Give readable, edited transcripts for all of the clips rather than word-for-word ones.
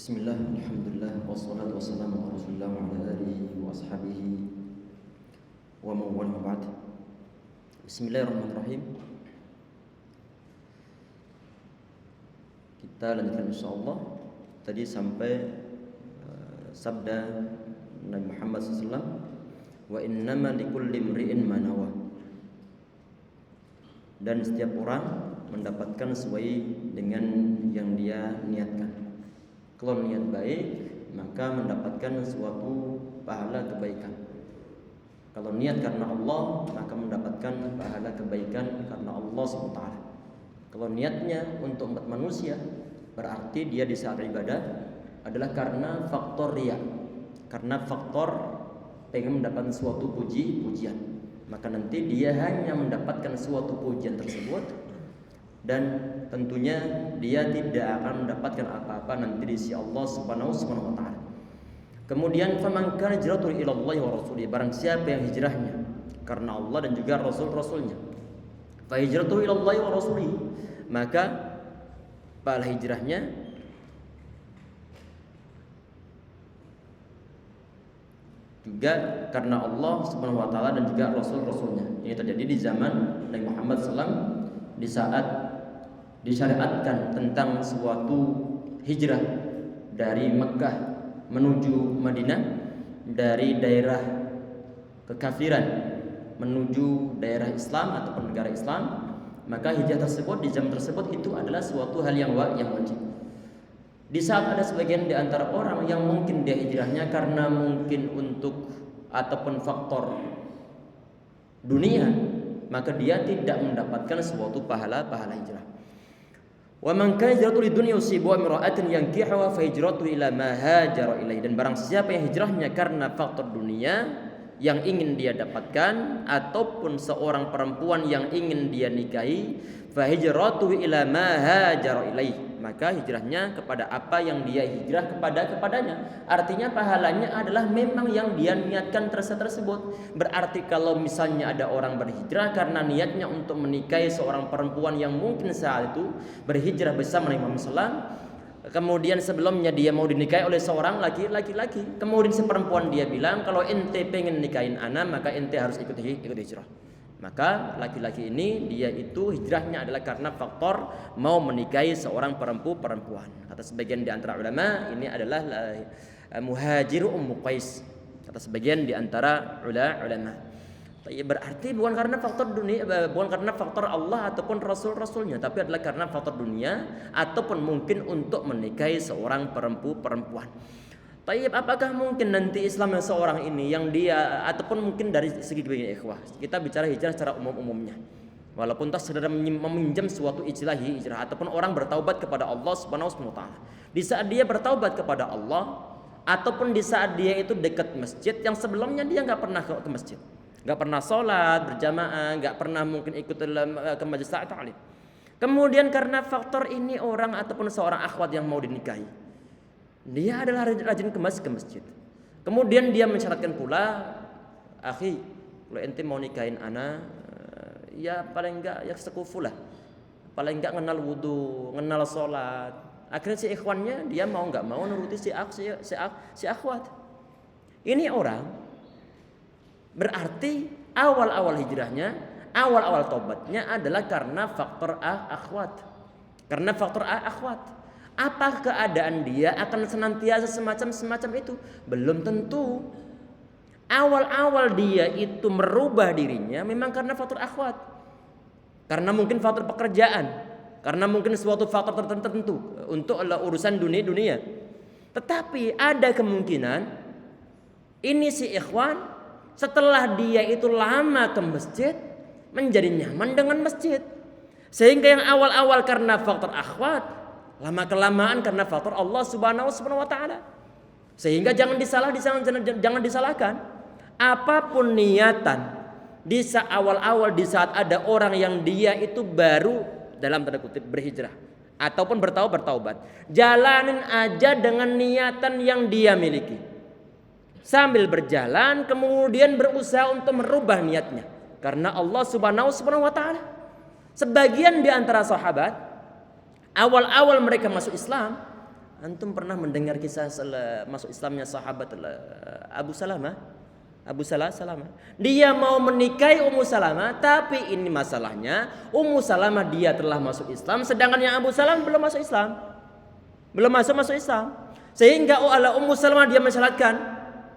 Bismillah, alhamdulillah, wassalatu wassalamu ala rasulillah wa ala alihi wa ashabihi wa mawwala ba'd. Bismillahirrahmanirrahim. Kita lanjutkan insyaallah. Tadi sampai sabda Nabi Muhammad SAW, wa innama likulli imri'in ma nawa. Dan setiap orang mendapatkan sesuai dengan yang dia niatkan. Kalau niat baik, maka mendapatkan suatu pahala kebaikan. Kalau niat karena Allah, maka mendapatkan pahala kebaikan karena Allah SWT. Kalau niatnya untuk umat manusia, berarti dia di saat ibadah adalah karena faktor riya, karena faktor pengen mendapatkan suatu pujian. Maka nanti dia hanya mendapatkan suatu pujian tersebut, dan tentunya dia tidak akan mendapatkan apa-apa nanti di sisi Allah Subhanahu wa taala. Kemudian faman kana hijratuhu ila Allah wa rasulih, barang siapa yang hijrahnya karena Allah dan juga rasul-rasulnya, fa hijratuhu ila Allah wa rasulih, maka pahala hijrahnya juga karena Allah Subhanahu wa taala dan juga rasul-rasulnya. Ini terjadi di zaman Nabi Muhammad SAW di saat disyariatkan tentang suatu hijrah dari Mekkah menuju Madinah, dari daerah kekafiran menuju daerah Islam ataupun negara Islam. Maka hijrah tersebut di zaman tersebut itu adalah suatu hal yang wajib. Di saat ada sebagian di antara orang yang mungkin dia hijrahnya karena mungkin untuk ataupun faktor dunia, maka dia tidak mendapatkan suatu pahala hijrah. Wa man kana hijratuhu lidunya yusibuha imra'atin yankihuha fa hijratuhu ila ma hajara ilaihi, dan barang siapa yang hijrahnya karena faktor dunia yang ingin dia dapatkan ataupun seorang perempuan yang ingin dia nikahi, fa hijratuhu ila ma hajara ilaihi, maka hijrahnya kepada apa yang dia hijrah kepadanya. Artinya pahalanya adalah memang yang dia niatkan tersebut. Berarti kalau misalnya ada orang berhijrah karena niatnya untuk menikahi seorang perempuan yang mungkin saat itu berhijrah bersama Nabi Muhammad SAW, kemudian sebelumnya dia mau dinikahi oleh seorang laki-laki, kemudian si perempuan dia bilang, kalau ente pengen nikahin ana, maka ente harus ikut hijrah. Maka laki-laki ini dia itu hijrahnya adalah karena faktor mau menikahi seorang perempuan. Kata sebagian di antara ulama, ini adalah muhajir Ummu Qais. Kata sebagian di antara ulama. Berarti bukan karena faktor dunia, bukan karena faktor Allah ataupun rasul-rasulnya, tapi adalah karena faktor dunia ataupun mungkin untuk menikahi seorang perempuan. Tayyib, apakah mungkin nanti Islam yang seorang ini yang dia ataupun mungkin dari segi begini ikhwah, kita bicara hijrah secara umumnya. Walaupun tak sekedar meminjam suatu istilahi hijrah ataupun orang bertaubat kepada Allah Subhanahu wa taala. Di saat dia bertaubat kepada Allah ataupun di saat dia itu dekat masjid yang sebelumnya dia enggak pernah ke masjid, enggak pernah sholat berjamaah, enggak pernah mungkin ikut ke majelis ta'lim. Kemudian karena faktor ini orang ataupun seorang akhwat yang mau dinikahi, dia adalah rajin ke masjid. Kemudian dia mensyaratkan pula, akhi, kalau ente mau nikahin ana, ya paling enggak ya sekufu lah, paling enggak kenal wudu, kenal sholat. Akhirnya si ikhwannya dia mau enggak mau nuruti si akhwat. Ini orang berarti awal-awal hijrahnya, awal-awal tobatnya adalah karena faktor akhwat. Karena faktor akhwat. Apa keadaan dia akan senantiasa semacam itu? Belum tentu. Awal-awal dia itu merubah dirinya memang karena faktor akhwat, karena mungkin faktor pekerjaan, karena mungkin suatu faktor tertentu untuk urusan dunia. Tetapi ada kemungkinan ini si ikhwan setelah dia itu lama ke masjid menjadi nyaman dengan masjid, sehingga yang awal-awal karena faktor akhwat, lama kelamaan karena faktor Allah Subhanahu wa taala. Sehingga jangan disalahkan. Apapun niatan di saat awal-awal, di saat ada orang yang dia itu baru dalam tanda kutip berhijrah ataupun bertaubat, jalanin aja dengan niatan yang dia miliki. Sambil berjalan kemudian berusaha untuk merubah niatnya karena Allah Subhanahu wa taala. Sebagian di antara sahabat awal-awal mereka masuk Islam, Antum pernah mendengar kisah masuk Islamnya sahabat Abu Salamah? Abu Salamah. Dia mau menikahi Ummu Salamah, tapi ini masalahnya Ummu Salamah dia telah masuk Islam, sedangkan yang Abu Salamah belum masuk Islam. Belum masuk Islam. Sehingga ala Ummu Salamah dia mensyaratkan,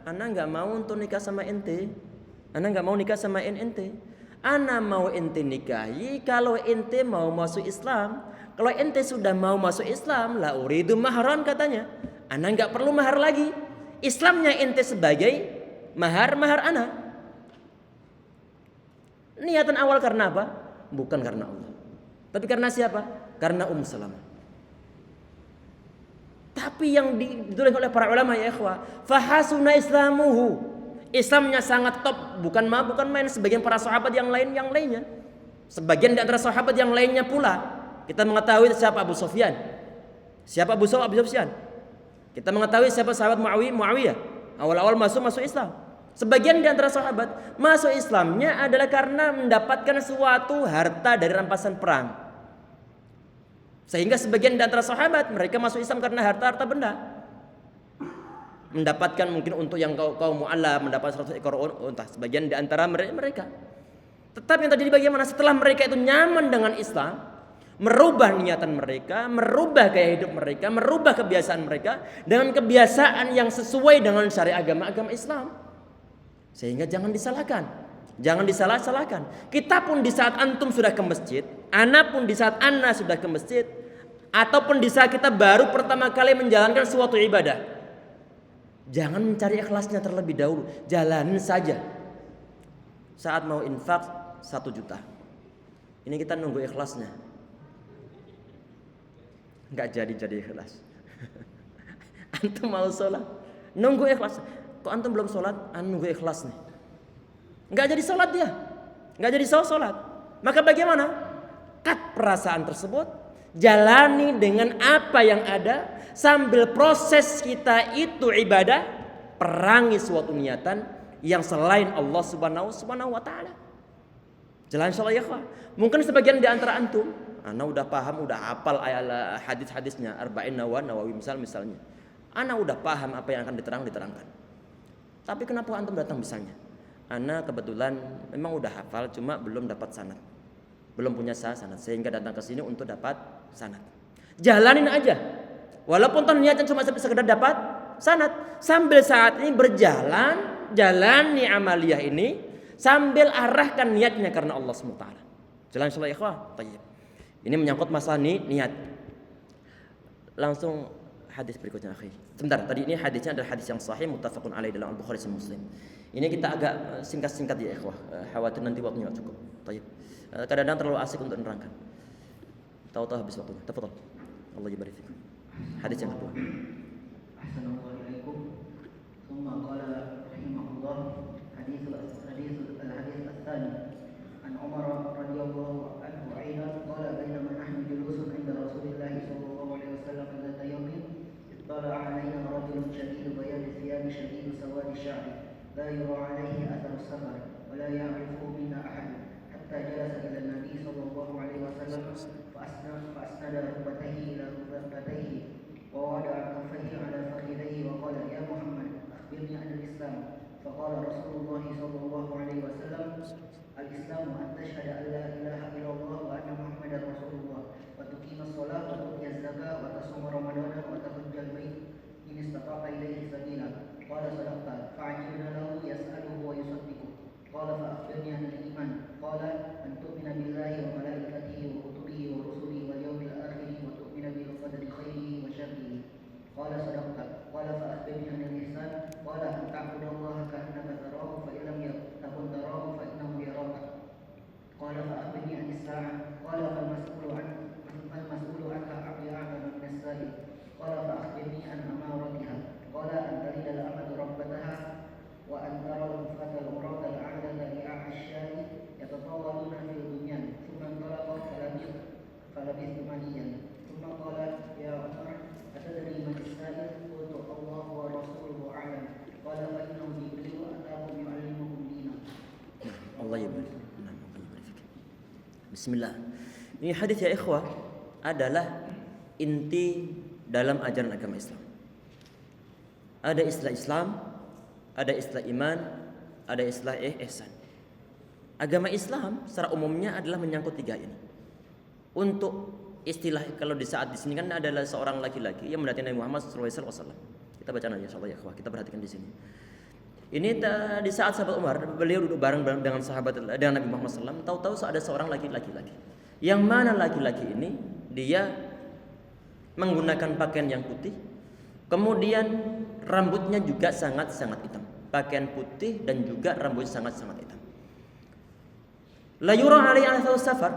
ana enggak mau untuk nikah sama ente. Ana enggak mau nikah sama ente. Ana mau ente nikahi kalau ente mau masuk Islam. Kalau ente sudah mau masuk Islam, la uridu mahran katanya. Ana enggak perlu mahar lagi. Islamnya ente sebagai mahar ana. Niatan awal karena apa? Bukan karena Allah. Tapi karena siapa? Karena Ummu Salamah. Tapi yang ditulis oleh para ulama ya ikhwah, fahasuna islamuhu. Islamnya sangat top, bukan main sebagian para sahabat yang lainnya. Sebagian di antara sahabat yang lainnya pula. Kita mengetahui siapa Abu Sufyan. Siapa Abu Sufyan? Kita mengetahui siapa sahabat Muawiyah. Awal-awal masuk Islam. Sebagian di antara sahabat masuk Islamnya adalah karena mendapatkan suatu harta dari rampasan perang. Sehingga sebagian di antara sahabat mereka masuk Islam karena harta benda. Mendapatkan mungkin untuk yang kaum mu'alla mendapat 100 ekor unta. Sebagian di antara mereka. Tetapi yang terjadi bagaimana setelah mereka itu nyaman dengan Islam, merubah niatan mereka, merubah gaya hidup mereka, merubah kebiasaan mereka dengan kebiasaan yang sesuai dengan syariat agama Islam. Sehingga jangan disalahkan. Jangan disalah-salahkan. Kita pun di saat antum sudah ke masjid, ana pun di saat ana sudah ke masjid, ataupun di saat kita baru pertama kali menjalankan suatu ibadah, jangan mencari ikhlasnya terlebih dahulu. Jalanin saja. Saat mau infak 1 juta, ini kita nunggu ikhlasnya. Nggak jadi ikhlas. Antum mau sholat, nunggu ikhlas. Kok antum belum sholat? Nunggu ikhlas nih. Nggak jadi sholat dia, nggak jadi sholat. Maka bagaimana? Cut perasaan tersebut, jalani dengan apa yang ada, sambil proses kita itu ibadah, perangi suatu niatan yang selain Allah Subhanahu wa Ta'ala. Jalan insyaallah ya. Mungkin sebagian di antara antum, ana udah paham, udah hafal ayat hadis-hadisnya, Arba'in Nawawi misalnya. Ana udah paham apa yang akan diterangkan. Tapi kenapa antum datang misalnya? Ana kebetulan memang udah hafal, cuma belum dapat sanad. Belum punya sanad, sehingga datang ke sini untuk dapat sanad. Jalanin aja. Walaupun niatnya cuma sekedar dapat sanad, sambil saat ini berjalan, jalani amaliyah ini sambil arahkan niatnya karena Allah SWT. Jalan insyaallah ya ikhwah. Baik. Ini menyangkut masalah niat. Langsung hadis berikutnya akhi. Sebentar, tadi ini hadisnya adalah hadis yang sahih muttafaqun alaih dalam Al-Bukhari dan Muslim. Ini kita agak singkat-singkat ya ikhwah. Khawatir nanti waktunya enggak cukup. Baik. Kadang-kadang terlalu asik untuk menerangkan. Tahu-tahu habis waktunya. Tafadhol. Allah yubarik fikum. Hadis yang kedua. Assalamualaikum. Tsumma qala rahimahullah hadis al-tsani an Umar radhiyallahu anhu aidan qala bainama nahnu julusun 'inda Rasulillah sallallahu alaihi wasallam dzata yawmin ittala'a 'alaina rajulun shadidul bayadi thiyab shadidus sawadi sya'ri la yura 'alaihi atharu safar wa la ya'rifu minna ahad hatta jalasa ila an-nabi sallallahu alaihi wasallam fa asnada rukbatayhi ila rukbatayhi wa wada'a kaffayhi 'ala fakhidayhi wa qala ya Muhammad akhbirni 'anil Islam faqala Rasulullah sallallahu alaihi wasallam al-Islamu an tashhada an la ilaha illallah wa anna Muhammadar Rasulullah wa tuqimas shalah wa tu'tiyaz zakah wa tasuma ramadana wa tahujjal bait in istata'a ilayhi sabila qala sadaqta fa'ajibna lahu yas'aluhu wa yusaddiqu qala fa akhbirni 'anil iman qala an tu'mina billahi wa malaikatihi wa kutubihi wa rusulihi wal yawmil akhir wa tu'mina bil qadri khairihi wa syarrihi qala sadaqta qala fa akhbirni 'anil ihsan qala an ta'budallaha ka'annaka tarahu fa illam takun tarahu fa innahu yaraka qala fa akhbirni 'anis sa'ah qala fal mas'ulu 'anha a'lamu min as-sa'il qala fa akhbirni 'an amaratiha qala an talida al-amatu rabbataha wa an tara al-fata al-urata al-'adata ri'a asy-syari yatatawaluna fil bunyan thumma talaqa falabithu maliyan thumma qala ya Umar atadri man as-sa'il qultu Allah wa rasuluhu a'lam qala fa innahu jibril ataakum yu'allimukum dinakum. Allah yubarik. Bismillah. Ini hadis ya ikhwah adalah inti dalam ajaran agama Islam. Ada istilah Islam, ada istilah iman, ada istilah ihsan. Agama Islam secara umumnya adalah menyangkut tiga ini. Untuk istilah kalau di saat di sini kan adalah seorang laki-laki yang mendapati Nabi Muhammad SAW. Kita baca aja insyaallah ya, kita perhatikan di sini. Ini di saat sahabat Umar, beliau duduk bareng dengan Nabi Muhammad SAW. Tahu-tahu ada seorang laki-laki. Yang mana laki-laki ini dia menggunakan pakaian yang putih, kemudian rambutnya juga sangat-sangat hitam. Pakaian putih dan juga rambutnya sangat-sangat hitam. La yura alaihi atharu safar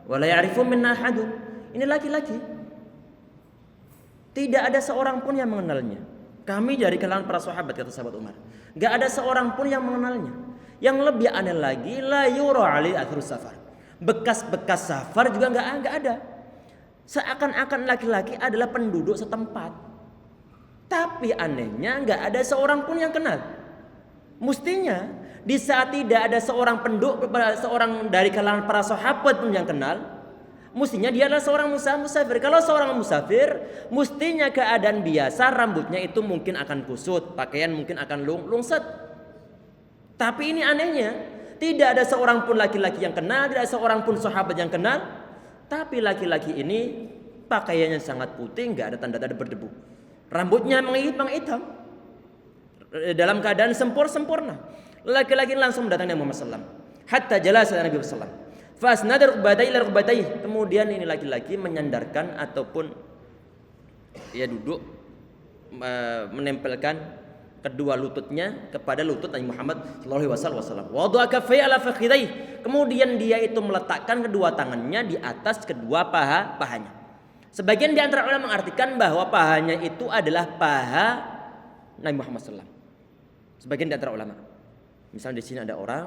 wa la ya'rifu minna ahadun. Ini laki-laki. Tidak ada seorang pun yang mengenalnya. Kami dari kalangan para sahabat, kata sahabat Umar, enggak ada seorang pun yang mengenalnya. Yang lebih aneh lagi, la yura alaihi atharu safar. Bekas-bekas safar juga enggak ada. Seakan-akan laki-laki adalah penduduk setempat. Tapi anehnya enggak ada seorang pun yang kenal. Mestinya di saat tidak ada seorang seorang dari kalangan para sahabat pun yang kenal, mestinya dia adalah seorang musafir. Kalau seorang musafir, mestinya keadaan biasa, rambutnya itu mungkin akan kusut, pakaian mungkin akan lungset. Tapi ini anehnya, tidak ada seorang pun laki-laki yang kenal, tidak ada seorang pun sahabat yang kenal. Tapi laki-laki ini pakaiannya sangat putih, nggak ada tanda-tanda berdebu. Rambutnya menghitam, dalam keadaan sempurna. Laki-laki langsung mendatangi Nabi Muhammad SAW. Hatta jalasa Nabi SAW. Fasnada rukbatayhi ila rukbatayhi. Kemudian ini laki-laki menyandarkan ataupun ia duduk menempelkan kedua lututnya kepada lutut Nabi Muhammad SAW. Wada'a kaffayhi ala fakhidayhi. Kemudian dia itu meletakkan kedua tangannya di atas kedua pahanya. Sebagian di antara ulama mengartikan bahwa pahanya itu adalah paha Nabi Muhammad SAW. Sebagian di antara ulama. Misalnya di sini ada orang,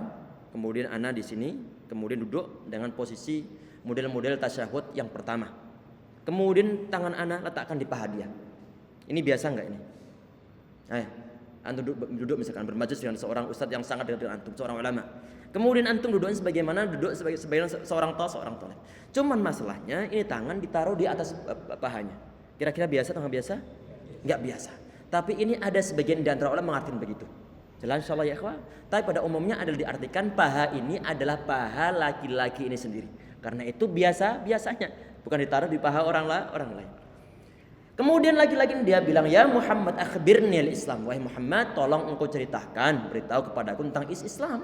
kemudian ana di sini, kemudian duduk dengan posisi model-model tasyahud yang pertama. Kemudian tangan ana letakkan di paha dia. Ini biasa enggak ini? Antum duduk misalkan bermajlis dengan seorang ustadz yang sangat dekat dengan antum, seorang ulama. Kemudian antum duduknya sebagaimana duduk sebagai seorang toleh. Cuman masalahnya ini tangan ditaruh di atas pahanya. Kira-kira biasa atau enggak biasa? Enggak biasa. Tapi ini ada sebagian di antara ulama mengartikan begitu. Jelas insyaallah ya ikhwah. Tapi pada umumnya adalah diartikan paha ini adalah paha laki-laki ini sendiri. Karena itu biasanya bukan ditaruh di paha orang lain. Kemudian laki-laki ini dia bilang, "Ya Muhammad, akhbirni al-Islam." Wahai Muhammad, tolong engkau ceritakan, beritahu kepadaku tentang Islam.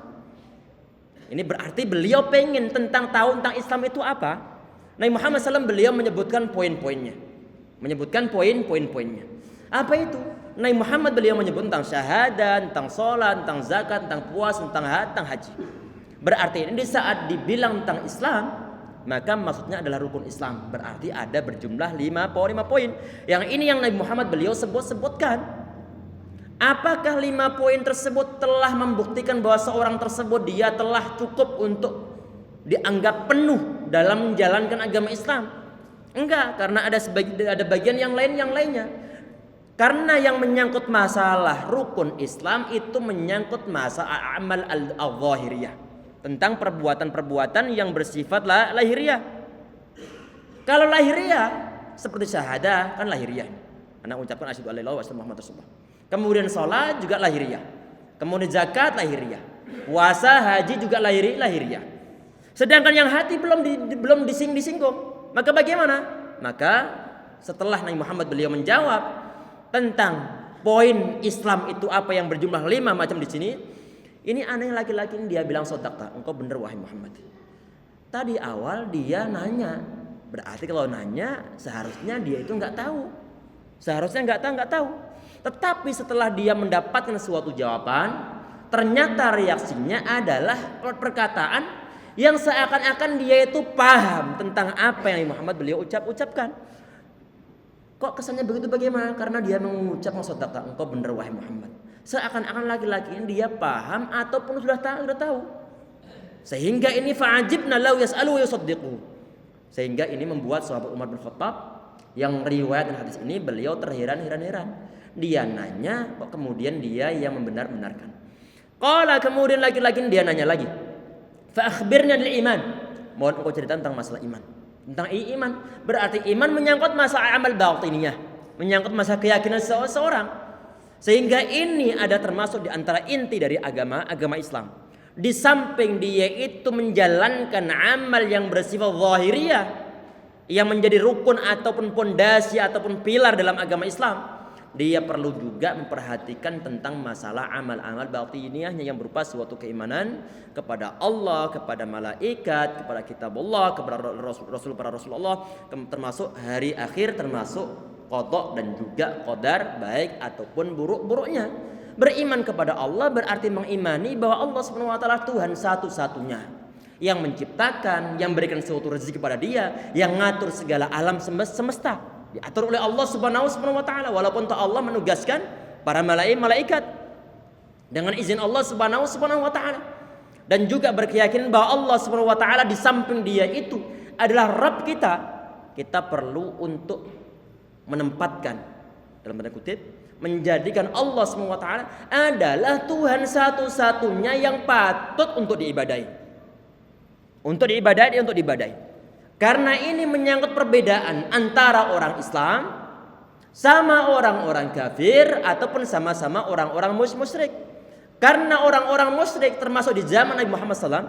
Ini berarti beliau pengen tahu tentang Islam itu apa. Nabi Muhammad SAW beliau menyebutkan poin-poinnya. Apa itu? Nabi Muhammad beliau menyebut tentang syahadat, tentang sholat, tentang zakat, tentang puasa, tentang haji. Berarti ini di saat dibilang tentang Islam, maka maksudnya adalah rukun Islam. Berarti ada berjumlah 5 poin. Yang ini yang Nabi Muhammad beliau sebutkan. Apakah 5 poin tersebut telah membuktikan bahwa seorang tersebut dia telah cukup untuk dianggap penuh dalam menjalankan agama Islam? Enggak, karena ada bagian yang lainnya. Karena yang menyangkut masalah rukun Islam itu menyangkut masalah amal al-zahiriyah, tentang perbuatan-perbuatan yang bersifat lahiriah. Kalau lahiriah seperti syahadah kan lahiriah. Anak ucapkan asyhadu alla ilaha illallah wa asyhadu Muhammad rasulullah. Kemudian salat juga lahiriah. Kemudian zakat lahiriah. Puasa, haji juga lahiriah. Sedangkan yang hati belum disinggung. Maka bagaimana? Maka setelah Nabi Muhammad beliau menjawab tentang poin Islam itu apa yang berjumlah 5 macam di sini. Ini aneh, laki-laki ini dia bilang, "Sodaqta, engkau benar wahai Muhammad." Tadi awal dia nanya. Berarti kalau nanya seharusnya dia itu enggak tahu. Tetapi setelah dia mendapatkan suatu jawaban, ternyata reaksinya adalah perkataan yang seakan-akan dia itu paham tentang apa yang Muhammad beliau ucapkan. Kok kesannya begitu, bagaimana? Karena dia mengucapkan sodaqah, engkau benar wahai Muhammad. Seakan-akan laki-laki ini dia paham ataupun sudah tahu. Sehingga ini fa'ajibna lau yas'alu wa yusaddiqu. Sehingga ini membuat sahabat Umar bin Khattab yang riwayat hadis ini beliau terheran-heran. Dia nanya, kok kemudian dia yang membenar-benarkan. Qala, kemudian laki-laki ini dia nanya lagi. Fa akhbirna bil iman. Mohon engkau cerita tentang masalah iman. Tentang iman, berarti iman menyangkut masalah amal batiniyah. menyangkut masalah keyakinan seseorang. Sehingga ini ada termasuk di antara inti dari agama Islam. Di samping dia itu menjalankan amal yang bersifat zahiriyah, yang menjadi rukun ataupun pondasi ataupun pilar dalam agama Islam, dia perlu juga memperhatikan tentang masalah amal-amal batiniyahnya yang berupa suatu keimanan kepada Allah, kepada malaikat, kepada kitab Allah, kepada para Rasulullah, termasuk hari akhir, termasuk qada dan juga qadar baik ataupun buruk-buruknya. Beriman kepada Allah berarti mengimani bahwa Allah Subhanahu wa taala Tuhan satu-satunya yang menciptakan, yang berikan suatu rezeki kepada dia, yang ngatur segala alam semesta. Diatur oleh Allah Subhanahu wa taala, walaupun Allah menugaskan para malaikat dengan izin Allah Subhanahu wa taala. Dan juga berkeyakinan bahwa Allah Subhanahu wa taala di samping dia itu adalah Rabb kita. Kita perlu untuk menempatkan, dalam tanda kutip, menjadikan Allah Subhanahu wa taala adalah Tuhan satu-satunya yang patut untuk diibadahi. Untuk diibadahi. Karena ini menyangkut perbedaan antara orang Islam sama orang-orang kafir ataupun sama-sama orang-orang musyrik. Karena orang-orang musyrik termasuk di zaman Nabi Muhammad SAW,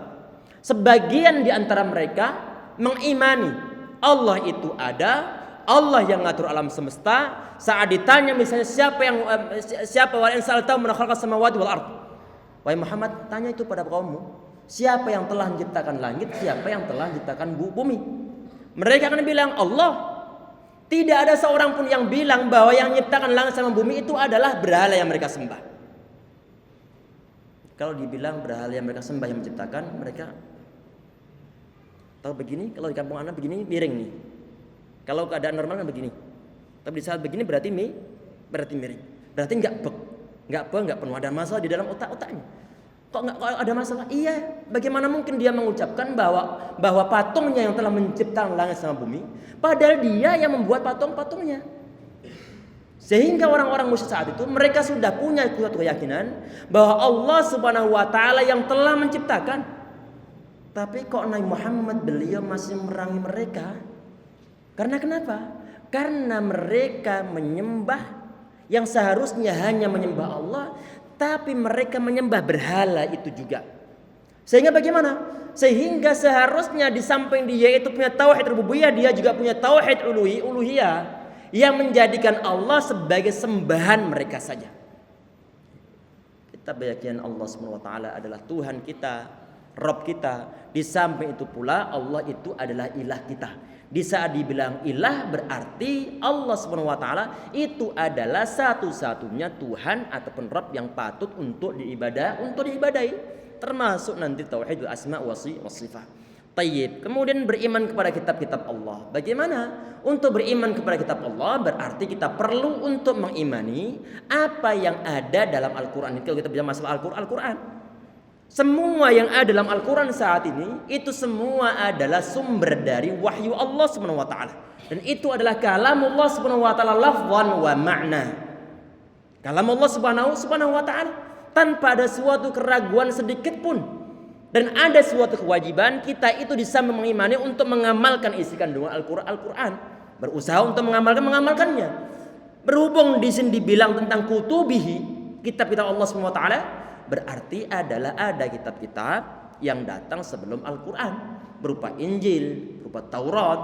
sebagian di antara mereka mengimani Allah itu ada, Allah yang ngatur alam semesta. Saat ditanya misalnya siapa wa in sa'altahu man khalaqas samawati wal ard, wahai Muhammad, tanya itu pada kaummu, siapa yang telah menciptakan langit, siapa yang telah menciptakan bumi. Mereka akan bilang Allah. Tidak ada seorang pun yang bilang bahwa yang menciptakan langit sama bumi itu adalah berhala yang mereka sembah. Kalau dibilang berhala yang mereka sembah yang menciptakan, mereka tahu begini, kalau di kampung Anda begini miring nih. Kalau keadaan normal kan begini. Tapi di saat begini berarti miring. Berarti enggak penuh ada masalah di dalam otaknya. Kok ada masalah? Iya. Bagaimana mungkin dia mengucapkan bahwa patungnya yang telah menciptakan langit sama bumi, padahal dia yang membuat patungnya. Sehingga orang-orang musyrik saat itu mereka sudah punya suatu keyakinan bahwa Allah Subhanahu wa taala yang telah menciptakan. Tapi kok Nabi Muhammad beliau masih memerangi mereka? Karena kenapa? Karena mereka menyembah yang seharusnya hanya menyembah Allah, tapi mereka menyembah berhala itu juga. Sehingga bagaimana? Sehingga seharusnya di samping dia itu punya tauhid rububiyah, dia juga punya tauhid uluhiyah yang menjadikan Allah sebagai sembahan mereka saja. Kita berkeyakinan Allah Subhanahu wa taala adalah Tuhan kita, Rabb kita. Di samping itu pula Allah itu adalah ilah kita. Di saat dibilang ilah berarti Allah Subhanahu wa taala itu adalah satu-satunya Tuhan ataupun Rabb yang patut untuk diibadahi, termasuk nanti tauhidul asma wa sifat. Tayyib. Kemudian beriman kepada kitab-kitab Allah. Bagaimana? Untuk beriman kepada kitab Allah berarti kita perlu untuk mengimani apa yang ada dalam Al-Qur'an. Kalau kita bicara masalah Al-Qur'an, semua yang ada dalam Al-Quran saat ini itu semua adalah sumber dari wahyu Allah Subhanahu wa taala. Dan itu adalah kalamullah Subhanahu wa taala lafzan wa ma'na. Kalamullah Subhanahu wa taala tanpa ada suatu keraguan sedikit pun. Dan ada suatu kewajiban kita itu bisa mengimani untuk mengamalkan isi kandungan Al-Quran. Berusaha untuk mengamalkannya. Berhubung di sini dibilang tentang kutubihi, kitab-kitab Allah Subhanahu wa taala, berarti ada kitab-kitab yang datang sebelum Al-Quran, berupa Injil, berupa Taurat,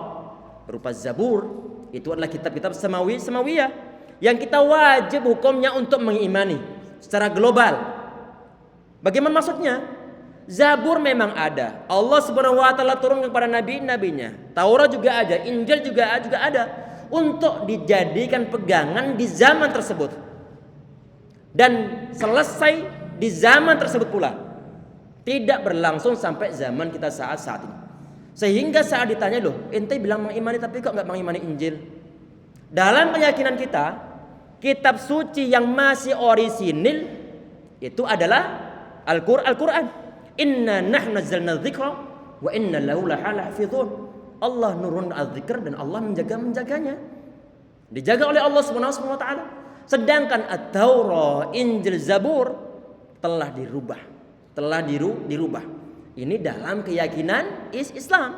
berupa Zabur. Itu adalah kitab-kitab samawiyah yang kita wajib hukumnya untuk mengimani secara global. Bagaimana maksudnya? Zabur memang ada, Allah Subhanahu wa taala turunkan kepada nabi-nabinya. Taurat juga ada, Injil juga ada untuk dijadikan pegangan di zaman tersebut. Dan selesai di zaman tersebut pula, tidak berlangsung sampai zaman kita saat ini. Sehingga saat ditanya, loh ente bilang mengimani tapi kok nggak mengimani Injil? Dalam keyakinan kita, kitab suci yang masih orisinil itu adalah Al-Quran. Inna nahnu nazzalna dzikra wa inna lahu lahafizun. Allah nurun az-dzikr dan Allah menjaganya. Dijaga oleh Allah Subhanahu wa taala. Sedangkan At-Taurat, Injil, Zabur telah dirubah. Ini dalam keyakinan Islam.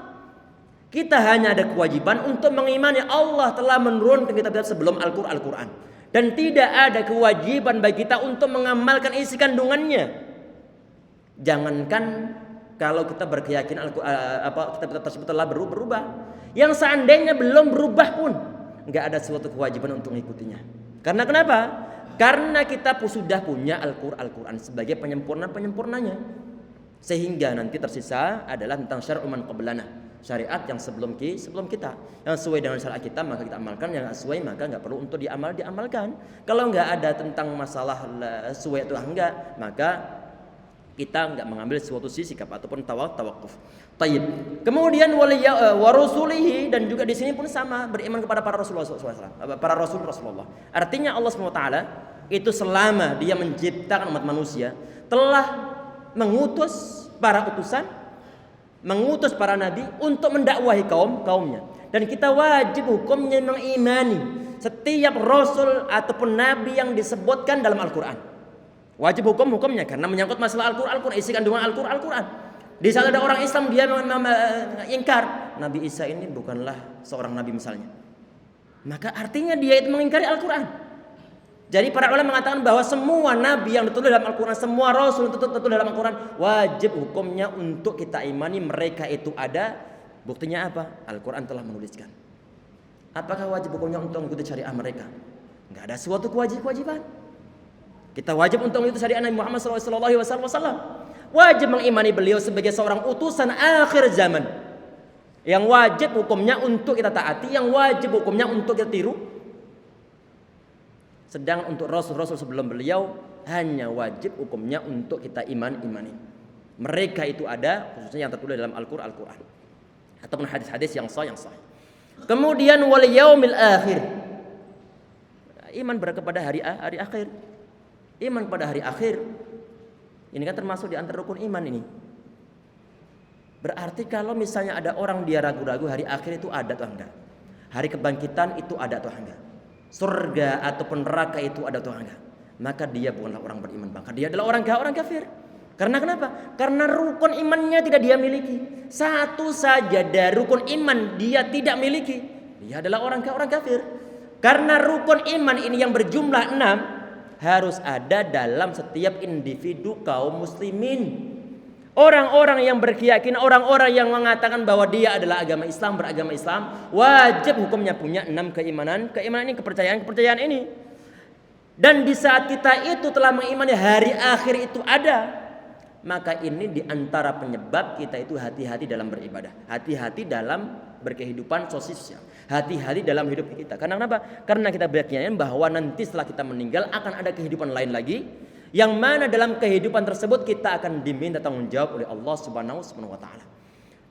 Kita hanya ada kewajiban untuk mengimani Allah telah menurunkan kitab-kitab sebelum Al-Quran. Dan tidak ada kewajiban bagi kita untuk mengamalkan isi kandungannya. Jangankan kalau kita berkeyakinan kitab-kitab tersebut telah berubah. Yang seandainya belum berubah pun, nggak ada suatu kewajiban untuk mengikutinya. Karena kenapa? Karena kita sudah punya Al-Quran sebagai penyempurnanya. Sehingga nanti tersisa adalah tentang syar'u man qablana, syariat yang sebelum kita. Yang sesuai dengan syariat kita maka kita amalkan, yang nggak sesuai maka nggak perlu untuk diamalkan. Kalau nggak ada tentang masalah sesuai atau enggak, maka kita nggak mengambil suatu sikap ataupun tawakuf. Tayyib. Kemudian wa rasulihi, dan juga di sini pun sama, beriman kepada para Rasulullah SAW, para Rasulullah. Artinya Allah SWT itu selama dia menciptakan umat manusia telah mengutus para utusan, mengutus para nabi untuk mendakwahi kaumnya. Dan kita wajib hukumnya mengimani setiap rasul ataupun nabi yang disebutkan dalam Al-Quran. Wajib hukumnya karena menyangkut masalah Al-Quran, isi kandungan Al-Quran. Di saat ada orang Islam dia mengingkar Nabi Isa ini bukanlah seorang nabi misalnya, maka artinya dia itu mengingkari Al-Quran. Jadi para ulama mengatakan bahwa semua nabi yang ditulis dalam Al-Quran, semua rasul yang ditulis dalam Al-Quran, wajib hukumnya untuk kita imani mereka itu ada. Buktinya apa? Al-Quran telah menuliskan. Apakah wajib hukumnya untuk mengikuti syariah mereka? Enggak ada suatu kewajiban. Kita wajib untuk mengikuti syariah Nabi Muhammad SAW. Wajib mengimani beliau sebagai seorang utusan akhir zaman. Yang wajib hukumnya untuk kita taati, yang wajib hukumnya untuk kita tiru. Sedang untuk rasul-rasul sebelum beliau hanya wajib hukumnya untuk kita imani. Mereka itu ada, khususnya yang tertulis dalam Al-Quran ataupun hadis-hadis yang sahih. Kemudian wal yaumil akhir. Iman kepada hari akhir. Iman pada hari akhir. Ini kan termasuk di antara rukun iman ini. Berarti kalau misalnya ada orang dia ragu-ragu hari akhir itu ada atau enggak, hari kebangkitan itu ada atau enggak, surga ataupun neraka itu ada atau enggak, maka dia bukanlah orang beriman, maka dia adalah orang kafir. Karena kenapa? Karena rukun imannya tidak dia miliki. Satu saja dari rukun iman dia tidak miliki, dia adalah orang kafir. Karena rukun iman ini yang berjumlah 6 harus ada dalam setiap individu kaum muslimin. Orang-orang yang berkeyakinan, orang-orang yang mengatakan bahwa dia adalah beragama Islam, wajib hukumnya punya 6 keimanan ini, kepercayaan ini. Dan di saat kita itu telah mengimani hari akhir itu ada, maka ini di antara penyebab kita itu hati-hati dalam beribadah, hati-hati dalam berkehidupan sosial, hati-hati dalam hidup kita. Karena kenapa? Karena kita berkeyakinan bahwa nanti setelah kita meninggal akan ada kehidupan lain lagi, yang mana dalam kehidupan tersebut kita akan diminta tanggung jawab oleh Allah Subhanahu wa taala.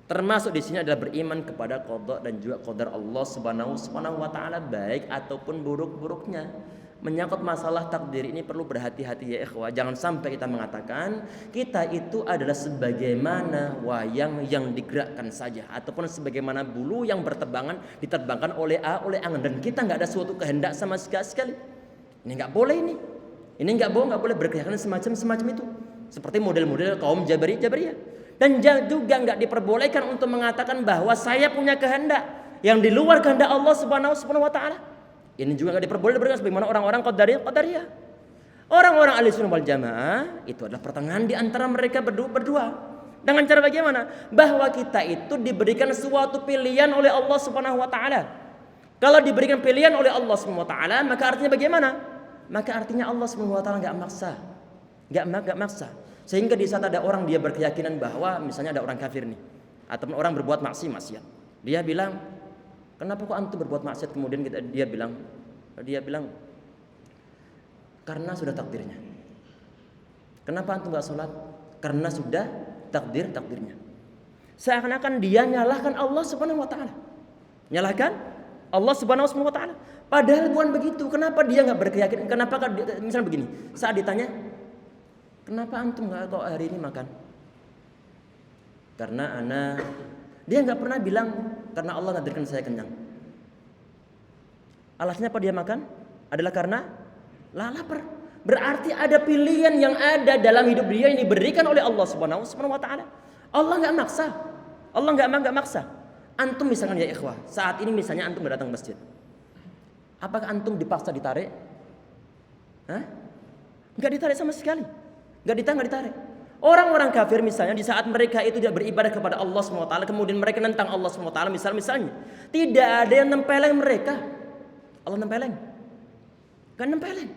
Termasuk di sini adalah beriman kepada qada dan juga qadar Allah Subhanahu wa taala, baik ataupun buruk-buruknya. Menyangkut masalah takdir ini perlu berhati-hati ya ikhwah. Jangan sampai kita mengatakan kita itu adalah sebagaimana wayang yang digerakkan saja, ataupun sebagaimana bulu yang diterbangkan oleh angin, dan kita nggak ada suatu kehendak sama sekali. Ini nggak boleh ini. Ini nggak boleh berkeyakinan semacam itu. Seperti model-model kaum Jabariyah. Dan juga nggak diperbolehkan untuk mengatakan bahwa saya punya kehendak yang di luar kehendak Allah Subhanahu wa taala. Ini juga nggak diperbolehkan sebagaimana orang-orang Qadariyah. Orang-orang Ahlussunnah wal Jamaah itu adalah pertengahan di antara mereka berdua. Dengan cara bagaimana? Bahwa kita itu diberikan suatu pilihan oleh Allah Subhanahu wa taala. Kalau diberikan pilihan oleh Allah Subhanahu wa taala, maka artinya bagaimana? Maka artinya Allah Subhanahu wa taala enggak maksa. Sehingga di saat ada orang dia berkeyakinan bahwa misalnya ada orang kafir nih, ataupun orang berbuat maksiat. Dia bilang, "Kenapa kok antum berbuat maksiat?" Kemudian dia bilang karena sudah takdirnya. Kenapa antum enggak sholat? Karena sudah takdirnya. Seakan-akan dia nyalahkan Allah Subhanahu wa taala. Nyalahkan Allah Subhanahu wa taala. Padahal bukan begitu. Kenapa dia enggak berkeyakinan? Kenapa misalnya begini, saat ditanya, "Kenapa antum enggak kok hari ini makan?" Karena dia enggak pernah bilang karena Allah nakdirkan saya kenyang. Alasannya apa dia makan? Adalah karena lapar. Berarti ada pilihan yang ada dalam hidup dia yang diberikan oleh Allah Subhanahu wa taala. Allah enggak maksa. Allah enggak maksa. Antum misalkan ya ikhwah, saat ini misalnya antum datang ke masjid. Apakah antum dipaksa ditarik? Hah? Enggak ditarik sama sekali. Enggak ditarik. Orang-orang kafir misalnya di saat mereka itu tidak beribadah kepada Allah SWT, kemudian mereka nentang Allah SWT misalnya, tidak ada yang nempeleng mereka. Allah nempeleng? Enggak nempeleng.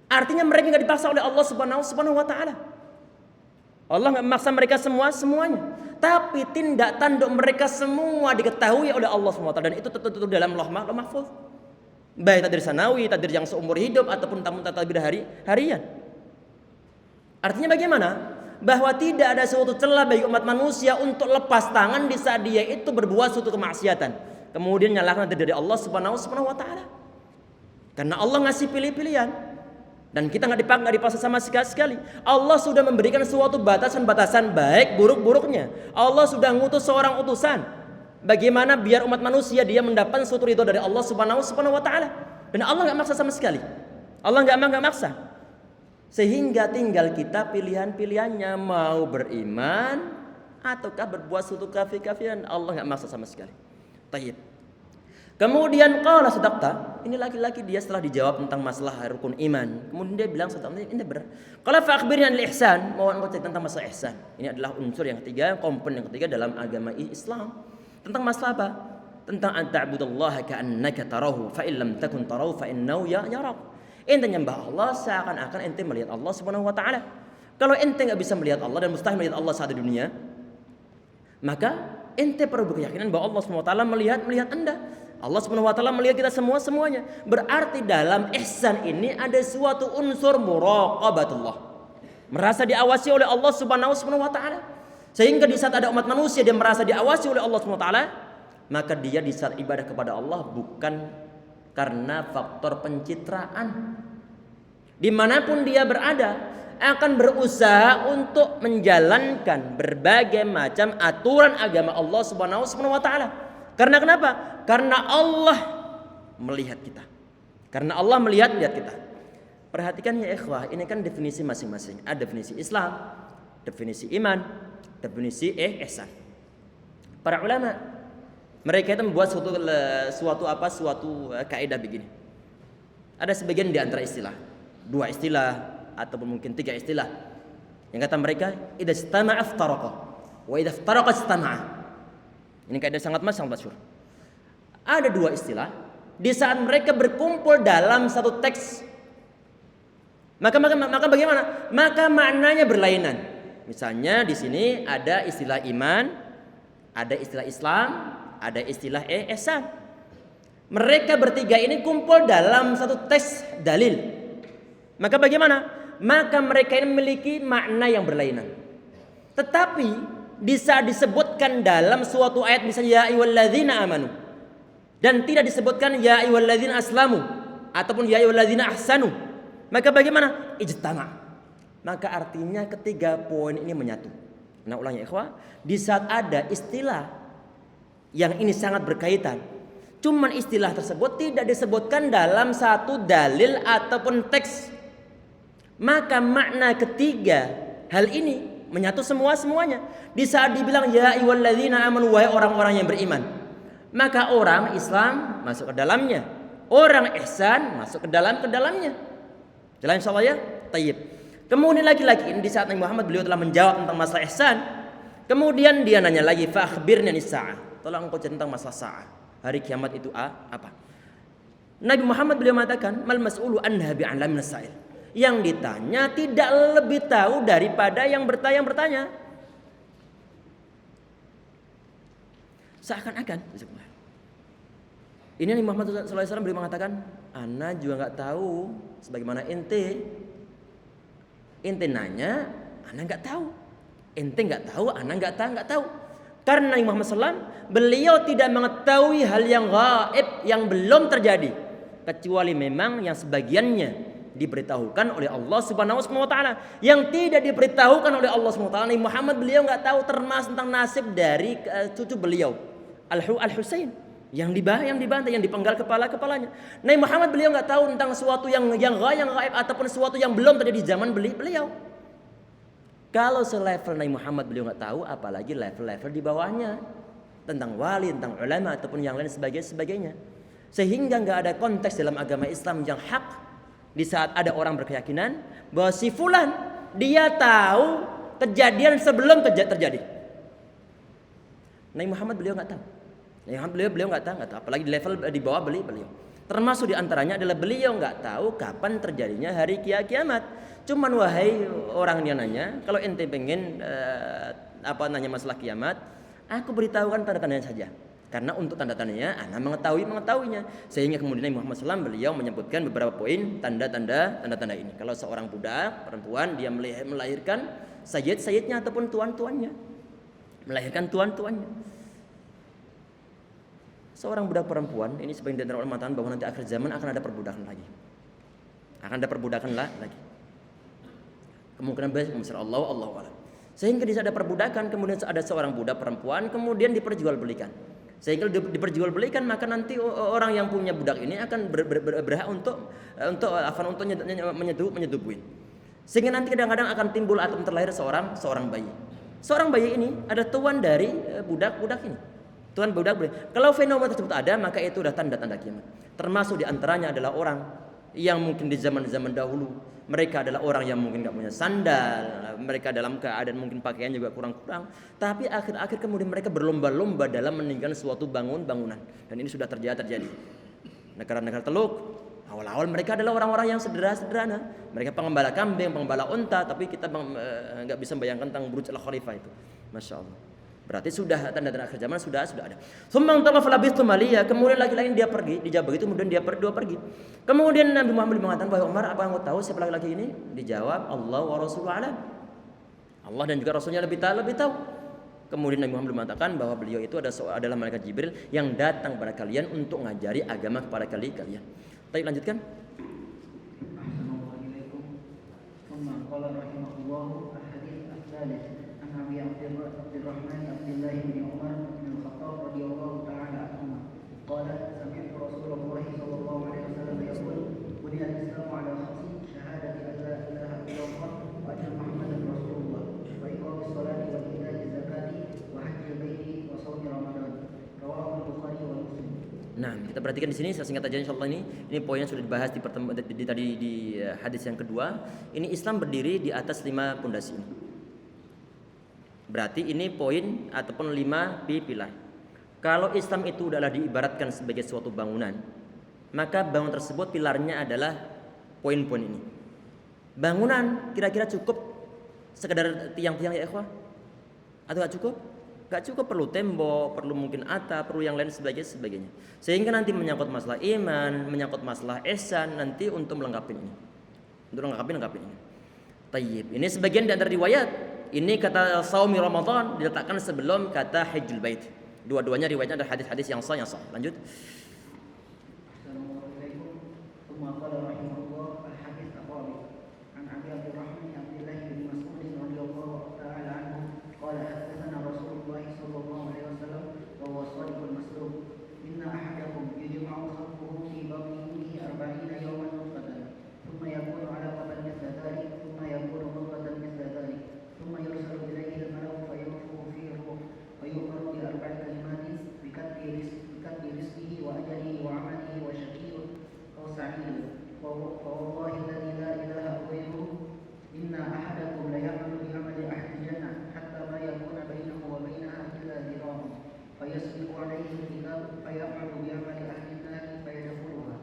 Artinya mereka enggak dipaksa oleh Allah Subhanahu wa taala. Allah enggak memaksa mereka semuanya. Tapi tindak tanduk mereka semua diketahui oleh Allah SWT dan itu tertutur dalam Lauh Mahfuz. Baik takdir sanawi, takdir yang seumur hidup ataupun takdir harian. Artinya bagaimana? Bahwa tidak ada suatu celah bagi umat manusia untuk lepas tangan di saat dia itu berbuat suatu kemaksiatan. Kemudian nyalahkan dari Allah Subhanahu wa taala. Karena Allah ngasih pilih-pilihan. Dan kita nggak dipaksa sama sekali. Allah sudah memberikan suatu batasan-batasan baik buruk-buruknya. Allah sudah ngutus seorang utusan. Bagaimana biar umat manusia dia mendapat suatu ridho dari Allah Subhanahu wa taala. Dan Allah nggak maksa sama sekali. Allah nggak maksa. Sehingga tinggal kita pilihan-pilihannya mau beriman ataukah berbuat suatu kafir-kafiran. Allah nggak maksa sama sekali. Tayyib. Kemudian qala sadaqta, ini laki-laki dia setelah dijawab tentang masalah rukun iman. Kemudian dia bilang sadaqta, ini benar. Qala fa akhbirni anil ihsan, mau engkau cerita tentang masalah ihsan. Ini adalah unsur yang ketiga, komponen yang ketiga dalam agama Islam. Tentang masalah apa? Tentang an ta'budallaha ka'annaka tarahu fa in lam takun tarahu fa innahu yarak. Ente nyembah Allah seakan-akan ente melihat Allah Subhanahu wa taala. Kalau ente enggak bisa melihat Allah dan mustahil melihat Allah saat di dunia, maka ente perlu berkeyakinan bahwa Allah Subhanahu wa taala melihat Anda. Allah Subhanahu wa taala melihat kita semuanya. Berarti dalam ihsan ini ada suatu unsur muraqabatullah. Merasa diawasi oleh Allah Subhanahu wa taala. Sehingga di saat ada umat manusia dia merasa diawasi oleh Allah Subhanahu wa taala, maka dia di saat ibadah kepada Allah bukan karena faktor pencitraan. Dimanapun dia berada akan berusaha untuk menjalankan berbagai macam aturan agama Allah Subhanahu wa taala. Karena kenapa? Karena Allah melihat kita. Karena Allah melihat kita. Perhatikan ya ikhwah, ini kan definisi masing-masing. Ada definisi Islam, definisi iman, definisi ihsan. Para ulama mereka itu membuat suatu kaidah begini. Ada sebagian di antara istilah, 2 istilah ataupun mungkin 3 istilah. Yang kata mereka, idza istama'a iftaraqa wa idza iftaraqa istama'a. Ini kaidah sangat masyhur. Ada 2 istilah. Di saat mereka berkumpul dalam satu teks, maka bagaimana? Maka maknanya berlainan. Misalnya di sini ada istilah iman, ada istilah Islam, ada istilah ihsan. Mereka bertiga ini kumpul dalam satu teks dalil. Maka bagaimana? Maka mereka ini memiliki makna yang berlainan. Tetapi di saat disebutkan dalam suatu ayat misalnya ya ayyuhalladzina amanu dan tidak disebutkan ya ayyuhalladzina aslamu ataupun ya ayyuhalladzina ahsanu, maka bagaimana? Ijtama. Maka artinya ketiga poin ini menyatu. Nah, ulangnya ikhwah, di saat ada istilah yang ini sangat berkaitan, cuman istilah tersebut tidak disebutkan dalam satu dalil ataupun teks, maka makna ketiga hal ini menyatu semuanya. Di saat dibilang ya ayyuhalladzina amanu, wahai orang-orang yang beriman, maka orang Islam masuk ke dalamnya, orang ihsan masuk ke dalamnya. Jelas insyaallah ya? Tayyib. Kemudian lagi-lagi di saat Nabi Muhammad beliau telah menjawab tentang masalah ihsan, kemudian dia nanya lagi, fa akhbirni anis-sa'ah. Tolong engkau cerita tentang masalah sa'ah. Hari kiamat itu apa? Nabi Muhammad beliau mengatakan, mal mas'ulu anha bi'alamin as-sa'il. Yang ditanya tidak lebih tahu daripada yang bertanya. Seakan-akan ini Nabi Muhammad SAW beliau mengatakan, ana juga nggak tahu sebagaimana ente nanya, ana nggak tahu, ente nggak tahu, ana nggak tahu. Karena Nabi Muhammad SAW beliau tidak mengetahui hal yang gaib yang belum terjadi, kecuali memang yang sebagiannya diberitahukan oleh Allah Subhanahu wa taala. Yang tidak diberitahukan oleh Allah Subhanahu wa taala, Nabi Muhammad beliau enggak tahu termasuk tentang nasib dari cucu beliau Al-Husain yang dibantai, yang dipenggal kepalanya. Nabi Muhammad beliau enggak tahu tentang sesuatu yang gaib ataupun sesuatu yang belum terjadi di zaman beliau. Kalau selevel Nabi Muhammad beliau enggak tahu, apalagi level-level di bawahnya. tentang wali, tentang ulama ataupun yang lain sebagainya. Sehingga nggak ada konteks dalam agama Islam yang hak di saat ada orang berkeyakinan bahwa si fulan dia tahu kejadian sebelum terjadi. Nabi Muhammad beliau nggak tahu. Nabi Muhammad beliau nggak tahu, apalagi di level di bawah beliau. Termasuk diantaranya adalah beliau nggak tahu kapan terjadinya hari kiamat. Cuman wahai orang yang nanya, kalau ente pengen nanya masalah kiamat, aku beritahukan tanda-tandanya saja. Karena untuk tanda-tandanya, anak mengetahuinya. Sehingga kemudian Nabi Muhammad SAW beliau menyebutkan beberapa poin tanda-tanda ini. Kalau seorang budak perempuan dia melahirkan sayyidnya ataupun tuan-tuannya, melahirkan tuan-tuannya. Seorang budak perempuan ini sebagian dari ulama mengatakan bahwa nanti akhir zaman akan ada perbudakan lagi. Lagi. Kemungkinan besar Allahu a'lam. Sehingga di saat ada perbudakan, kemudian ada seorang budak perempuan kemudian diperjualbelikan. Sehingga diperjualbelikan, maka nanti orang yang punya budak ini akan berhak untuk menyetubuhin. Sehingga nanti kadang-kadang akan timbul atau terlahir seorang bayi. Seorang bayi ini ada tuan dari budak ini. Tuan budak. Kalau fenomena tersebut ada, maka itu adalah tanda-tanda kiamat. Termasuk diantaranya adalah orang yang mungkin di zaman-zaman dahulu mereka adalah orang yang mungkin nggak punya sandal, mereka dalam keadaan mungkin pakaian juga kurang-kurang, tapi akhir-akhir kemudian mereka berlomba-lomba dalam meninggalkan suatu bangunan, dan ini sudah terjadi. Negara-negara Teluk, awal-awal mereka adalah orang-orang yang sederhana, mereka pengembala kambing, pengembala unta, tapi kita nggak bisa membayangkan tentang Burj Al Khalifah itu, masya Allah. Berarti sudah tanda-tanda akhir zaman sudah ada. Sumbang tawaf labis tumalia, kemudian laki-laki dia pergi, dijawab begitu, kemudian dia pergi. Kemudian Nabi Muhammad mengatakan bahwa Umar, apa engkau tahu siapa laki-laki ini? Dijawab Allah wa Rasuluhu a'lam. Allah dan juga Rasulnya lebih tahu. Kemudian Nabi Muhammad mengatakan bahwa beliau itu adalah malaikat Jibril yang datang kepada kalian untuk ngajari agama kepada kalian. Baik, lanjutkan. Assalamualaikum. Qala rahimahullah al-hadits ats-tsalits an Abi Abdurrahman Abdullah bin Umar bin Khattab radhiyallahu ta'ala anhu. Qala sami'tu Rasulullah sallallahu alaihi wasallam yaqul buniyal Islamu ala khamsin syahadati an la ilaha illallah wa anna Muhammadan Rasulullah wa iqamis salati wa ita'iz zakati wa hajjil baiti wa shaumi Ramadan. Rawahu al-Bukhari wa Muslim. Nah, kita perhatikan di sini, saya singkat aja insyaallah ini poin yang sudah dibahas di hadis yang kedua. Ini Islam berdiri di atas 5 pondasi ini. Berarti ini poin ataupun 5 pilar. Kalau Islam itu adalah diibaratkan sebagai suatu bangunan, maka bangunan tersebut pilarnya adalah poin-poin ini. Bangunan kira-kira cukup sekedar tiang-tiang ya ikhwah? Atau enggak cukup? Enggak cukup, perlu tembok, perlu mungkin atap, perlu yang lain sebagainya. Sehingga nanti menyangkut masalah iman, menyangkut masalah ihsan nanti untuk melengkapi ini. Untuk melengkapi ini. Tayyib. Ini sebagian dari riwayat. Ini kata saumi Ramadan diletakkan sebelum kata hajjul bait. Dua-duanya riwayatnya ada hadis-hadis yang sah. Lanjut. Assalamualaikum. Tsumma qala rahimahullah al-hadits ar-rabi' an Abi Abdurrahman Abdullah bin Mas'ud radhiyallahu ta'ala anhu qala haddatsana Rasulullah sallallahu alaihi wasallam wa huwa shadiqul masduq inna ahadakum yujma'u khalquhu fi batni ummihi 40 yawman nutfatan thumma yakunu 'alaqatan mithla dhalik thumma yakunu mudghatan mithla dhalik thumma yursalu ilayhi al-malaku fayanfukhu fihi ruh wa yu'maru bi arba'i kalimatin bikatbi rizqihi wa ajalihi wa 'amalihi wa syaqiyyun aw sa'idun wa wallahi alladhi la ilaha ghairuhu inna ahadakum la ya'malu bi 'amali ahli jannah hatta ma yakuna bainahu wa bainaha illa dhira'un fayasbiqu 'alayhi al-kitab fay'amalu bi 'amali ahli an-nar fayadkhuluha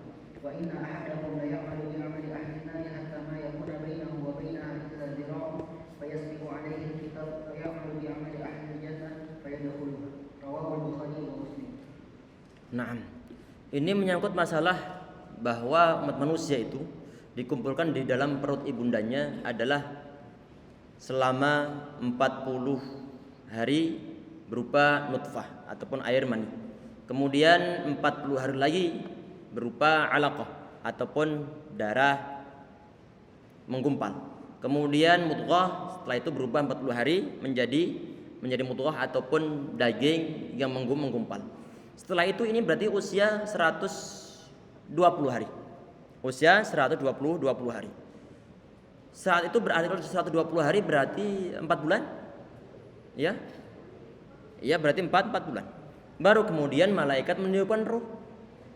wa inna ahadakum la ya'malu bi 'amali ahli an-nar hatta ma yakuna bainahu wa bainaha illa dhira'un fayasbiqu 'alayhi al-kitab fay'amalu bi 'amali ahli al-jannah fayadkhuluha. Rawahu al-Bukhari wa Muslim. Naam. Ini menyangkut masalah bahwa umat manusia itu dikumpulkan di dalam perut ibundanya adalah selama 40 hari berupa nutfah ataupun air mani. Kemudian 40 hari lagi berupa alaqah ataupun darah menggumpal. Kemudian mudghah, setelah itu berubah 40 hari menjadi mudghah ataupun daging yang menggumpal. Setelah itu ini berarti usia 120 hari. Usia 120 hari. Saat itu berarti 120 hari berarti 4 bulan? Ya. Iya, berarti 4 bulan. baru kemudian malaikat meniupkan ruh.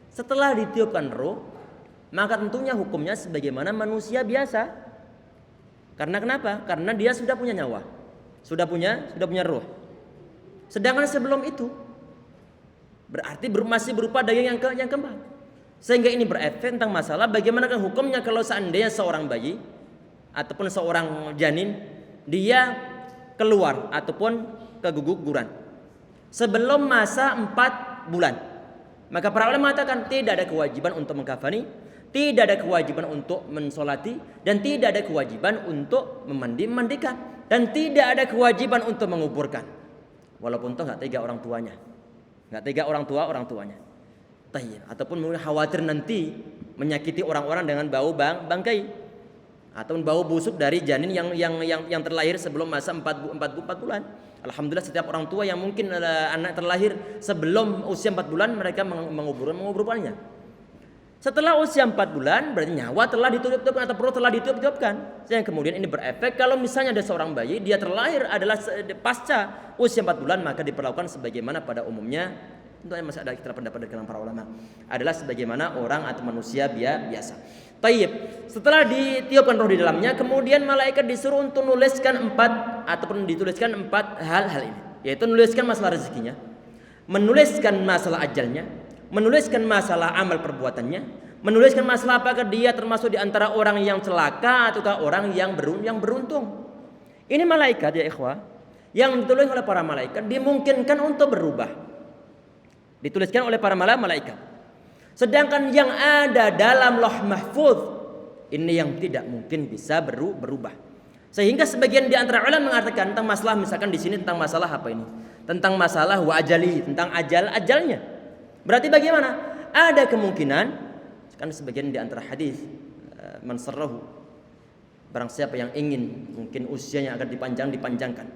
Setelah ditiupkan ruh, maka tentunya hukumnya sebagaimana manusia biasa. Karena kenapa? Karena dia sudah punya nyawa, sudah punya ruh. Sedangkan sebelum itu berarti masih berupa daging yang kembang. Sehingga ini berefek tentang masalah bagaimana hukumnya kalau seandainya seorang bayi ataupun seorang janin dia keluar ataupun keguguran sebelum masa 4 bulan. Maka para ulama mengatakan tidak ada kewajiban untuk mengkafani, tidak ada kewajiban untuk mensolati, dan tidak ada kewajiban untuk memandikan, dan tidak ada kewajiban untuk menguburkan. Walaupun toh nggak tega orang tuanya. Ataupun mungkin khawatir nanti menyakiti orang-orang dengan bau bangkai ataupun bau busuk dari janin yang terlahir sebelum masa 4 bulan. Alhamdulillah setiap orang tua yang mungkin anak terlahir sebelum usia 4 bulan mereka menguburkannya. Setelah usia 4 bulan berarti nyawa telah ditiupkan atau perut telah ditiupkan. Yang kemudian ini berefek kalau misalnya ada seorang bayi dia terlahir adalah pasca usia 4 bulan, maka diperlakukan sebagaimana pada umumnya. Tentunya masih ada ikhtilaf pendapat dari kalangan para ulama, adalah sebagaimana orang atau manusia biasa. Tayyib. Setelah ditiupkan roh di dalamnya, kemudian malaikat disuruh untuk menuliskan 4 hal ini, yaitu menuliskan masalah rezekinya, menuliskan masalah ajalnya, menuliskan masalah amal perbuatannya, menuliskan masalah apakah dia termasuk di antara orang yang celaka ataukah orang yang beruntung. Ini malaikat ya ikhwah, yang ditulis oleh para malaikat dimungkinkan untuk berubah. Dituliskan oleh para malaikat. Sedangkan yang ada dalam Lauh Mahfuz ini yang tidak mungkin bisa berubah. Sehingga sebagian di antara ulama mengatakan tentang masalah, misalkan di sini tentang masalah apa ini? Tentang masalah wa ajali, tentang ajalnya. Berarti bagaimana? Ada kemungkinan kan sebagian di antara hadis man sarrahu, barang siapa yang ingin mungkin usianya akan dipanjangkan.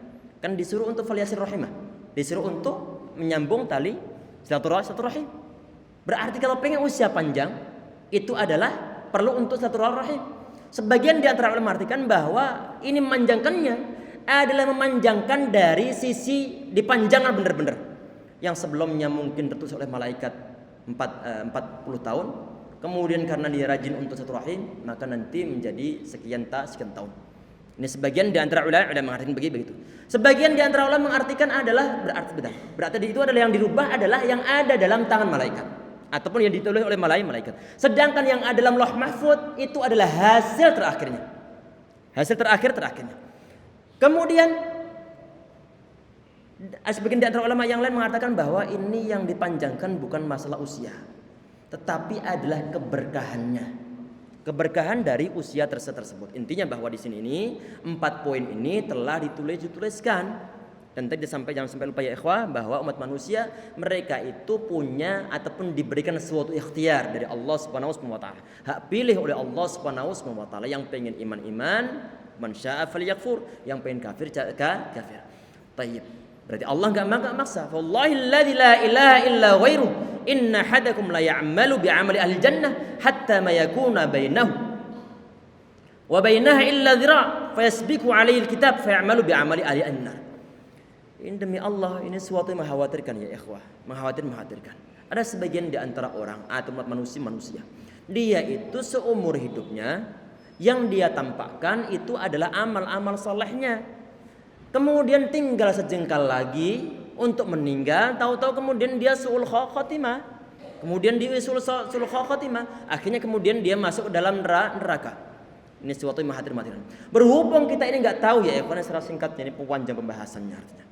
Kan disuruh untuk falyasir rahimah. Disuruh untuk menyambung tali silaturahim. Berarti kalau pengen usia panjang itu adalah perlu untuk silaturahim. Sebagian di antara ulama artikan bahwa ini memanjangkannya adalah memanjangkan dari sisi dipanjangkan benar-benar. Yang sebelumnya mungkin tertulis oleh malaikat 40 tahun, kemudian karena dia rajin untuk silaturahim maka nanti menjadi sekian tahun. Ini sebagian di antara ulama mengartikan begitu. Sebagian di antara ulama mengartikan adalah berarti itu adalah yang dirubah adalah yang ada dalam tangan malaikat ataupun yang ditulis oleh malaikat. Sedangkan yang ada dalam Lauh Mahfuz itu adalah hasil terakhirnya. Kemudian sebagian di antara ulama yang lain mengatakan bahwa ini yang dipanjangkan bukan masalah usia, tetapi adalah keberkahan dari usia tersebut. Intinya bahwa di sini ini 4 poin ini telah dituliskan. Dan tadi jangan sampai lupa ya ikhwah, bahwa umat manusia mereka itu punya ataupun diberikan suatu ikhtiar dari Allah Subhanahu wa taala. Hak pilih oleh Allah Subhanahu wa taala, yang pengen iman, man syaa'a falyakfur, yang pengen kafir kafir. Tayyib. Berarti Allah enggak maksa. Wallahi alladzi la ilaha illa ghairuh inna hadakum la ya'malu bi'amali ahli jannah hatta ma yakuna bainahu wa bainaha illa dhira' fayasbiqu 'alaihi alkitab fay'amalu bi'amali ahli an-nar. Ini demi Allah, ini suatu yang mengkhawatirkan ya ikhwah, mengkhawatirkan. Ada sebagian di antara orang atau manusia, dia itu seumur hidupnya yang dia tampakkan itu adalah amal-amal solehnya. Kemudian tinggal sejengkal lagi untuk meninggal, tahu-tahu kemudian dia su'ul khotimah. Kemudian dia su'ul khotimah, akhirnya kemudian dia masuk ke dalam neraka. Ini suatu yang mengkhawatirkan. Berhubung kita ini enggak tahu ya ikhwan, secara singkatnya ini panjang pembahasannya artinya.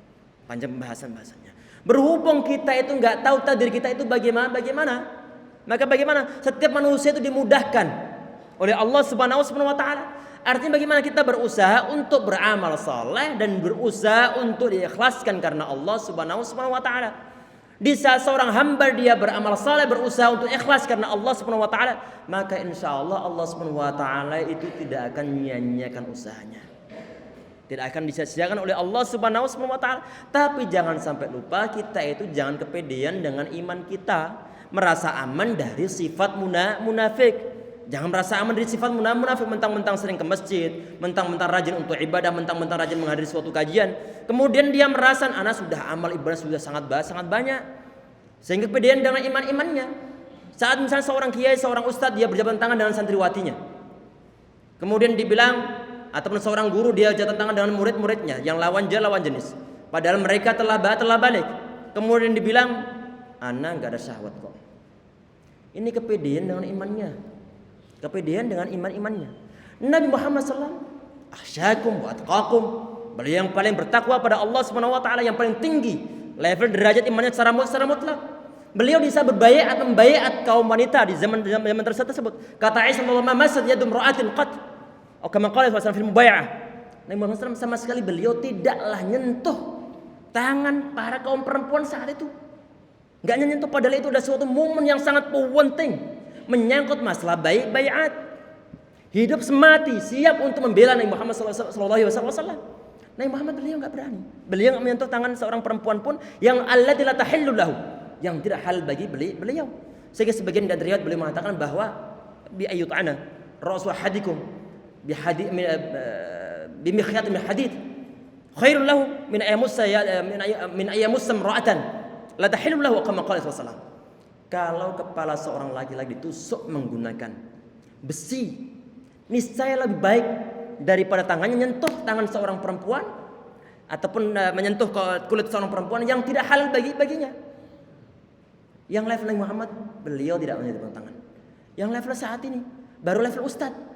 Panjang bahasanya. Berhubung kita itu enggak tahu takdir kita itu bagaimana, maka bagaimana? Setiap manusia itu dimudahkan oleh Allah Subhanahu wa taala. Artinya bagaimana kita berusaha untuk beramal saleh dan berusaha untuk diikhlaskan karena Allah Subhanahu wa taala. Di saat seorang hamba dia beramal saleh, berusaha untuk ikhlas karena Allah Subhanahu wa taala, maka insyaallah Allah Subhanahu wa taala itu tidak akan menyia-nyiakan usahanya. Tidak akan disia-siakan oleh Allah Subhanahu wa taala. Tapi jangan sampai lupa, kita itu jangan kepedean dengan iman kita, merasa aman dari sifat munafik. Jangan merasa aman dari sifat munafik, mentang-mentang sering ke masjid, mentang-mentang rajin untuk ibadah, mentang-mentang rajin menghadiri suatu kajian. Kemudian dia merasa anak sudah amal ibadah sudah sangat banyak. Sehingga kepedean dengan iman-imannya. Saat misalnya seorang kiai, seorang ustadz dia berjabat tangan dengan santriwatinya. Kemudian dibilang ataupun seorang guru dia jabat tangan dengan murid-muridnya yang lawan jenis. Padahal mereka telah balik. Kemudian dibilang, ana enggak ada syahwat kok. Ini kepedean dengan imannya. Kepedean dengan iman-imannya. Nabi Muhammad SAW, akhsyakum wa atqakum. Beliau yang paling bertakwa pada Allah Subhanahu wa taala, yang paling tinggi level derajat imannya secara mutlak. Beliau bisa membaiat kaum wanita di zaman tersebut. Kata Aisyah radhiyallahu anha, "Masad yadu imra'atin qat." Atau kama qala sallallahu fil mubai'ah. Nabi Muhammad SAW sama sekali beliau tidaklah nyentuh tangan para kaum perempuan saat itu. Enggak nyentuh, padahal itu adalah suatu momen yang sangat penting, menyangkut masalah baiat. Hidup semati siap untuk membela Nabi Muhammad sallallahu alaihi wasallam. Nabi Muhammad beliau enggak berani. Beliau enggak menyentuh tangan seorang perempuan pun yang allati la tahillu lahu, yang tidak halal bagi beliau. Sehingga sebagian dari riwayat beliau mengatakan bahwa bi ayyut'ana rasul hadikum bi hadid bi mikhyat min hadid khairul lahu min ayamussa imra'atan la tahillu lahu kama qala sallallahu. Kalau kepala seorang laki-laki ditusuk menggunakan besi, niscaya lebih baik daripada tangannya menyentuh tangan seorang perempuan ataupun menyentuh kulit seorang perempuan yang tidak halal baginya. Yang level Nabi Muhammad, beliau tidak menyentuh tangan. Yang level saat ini baru level ustadz.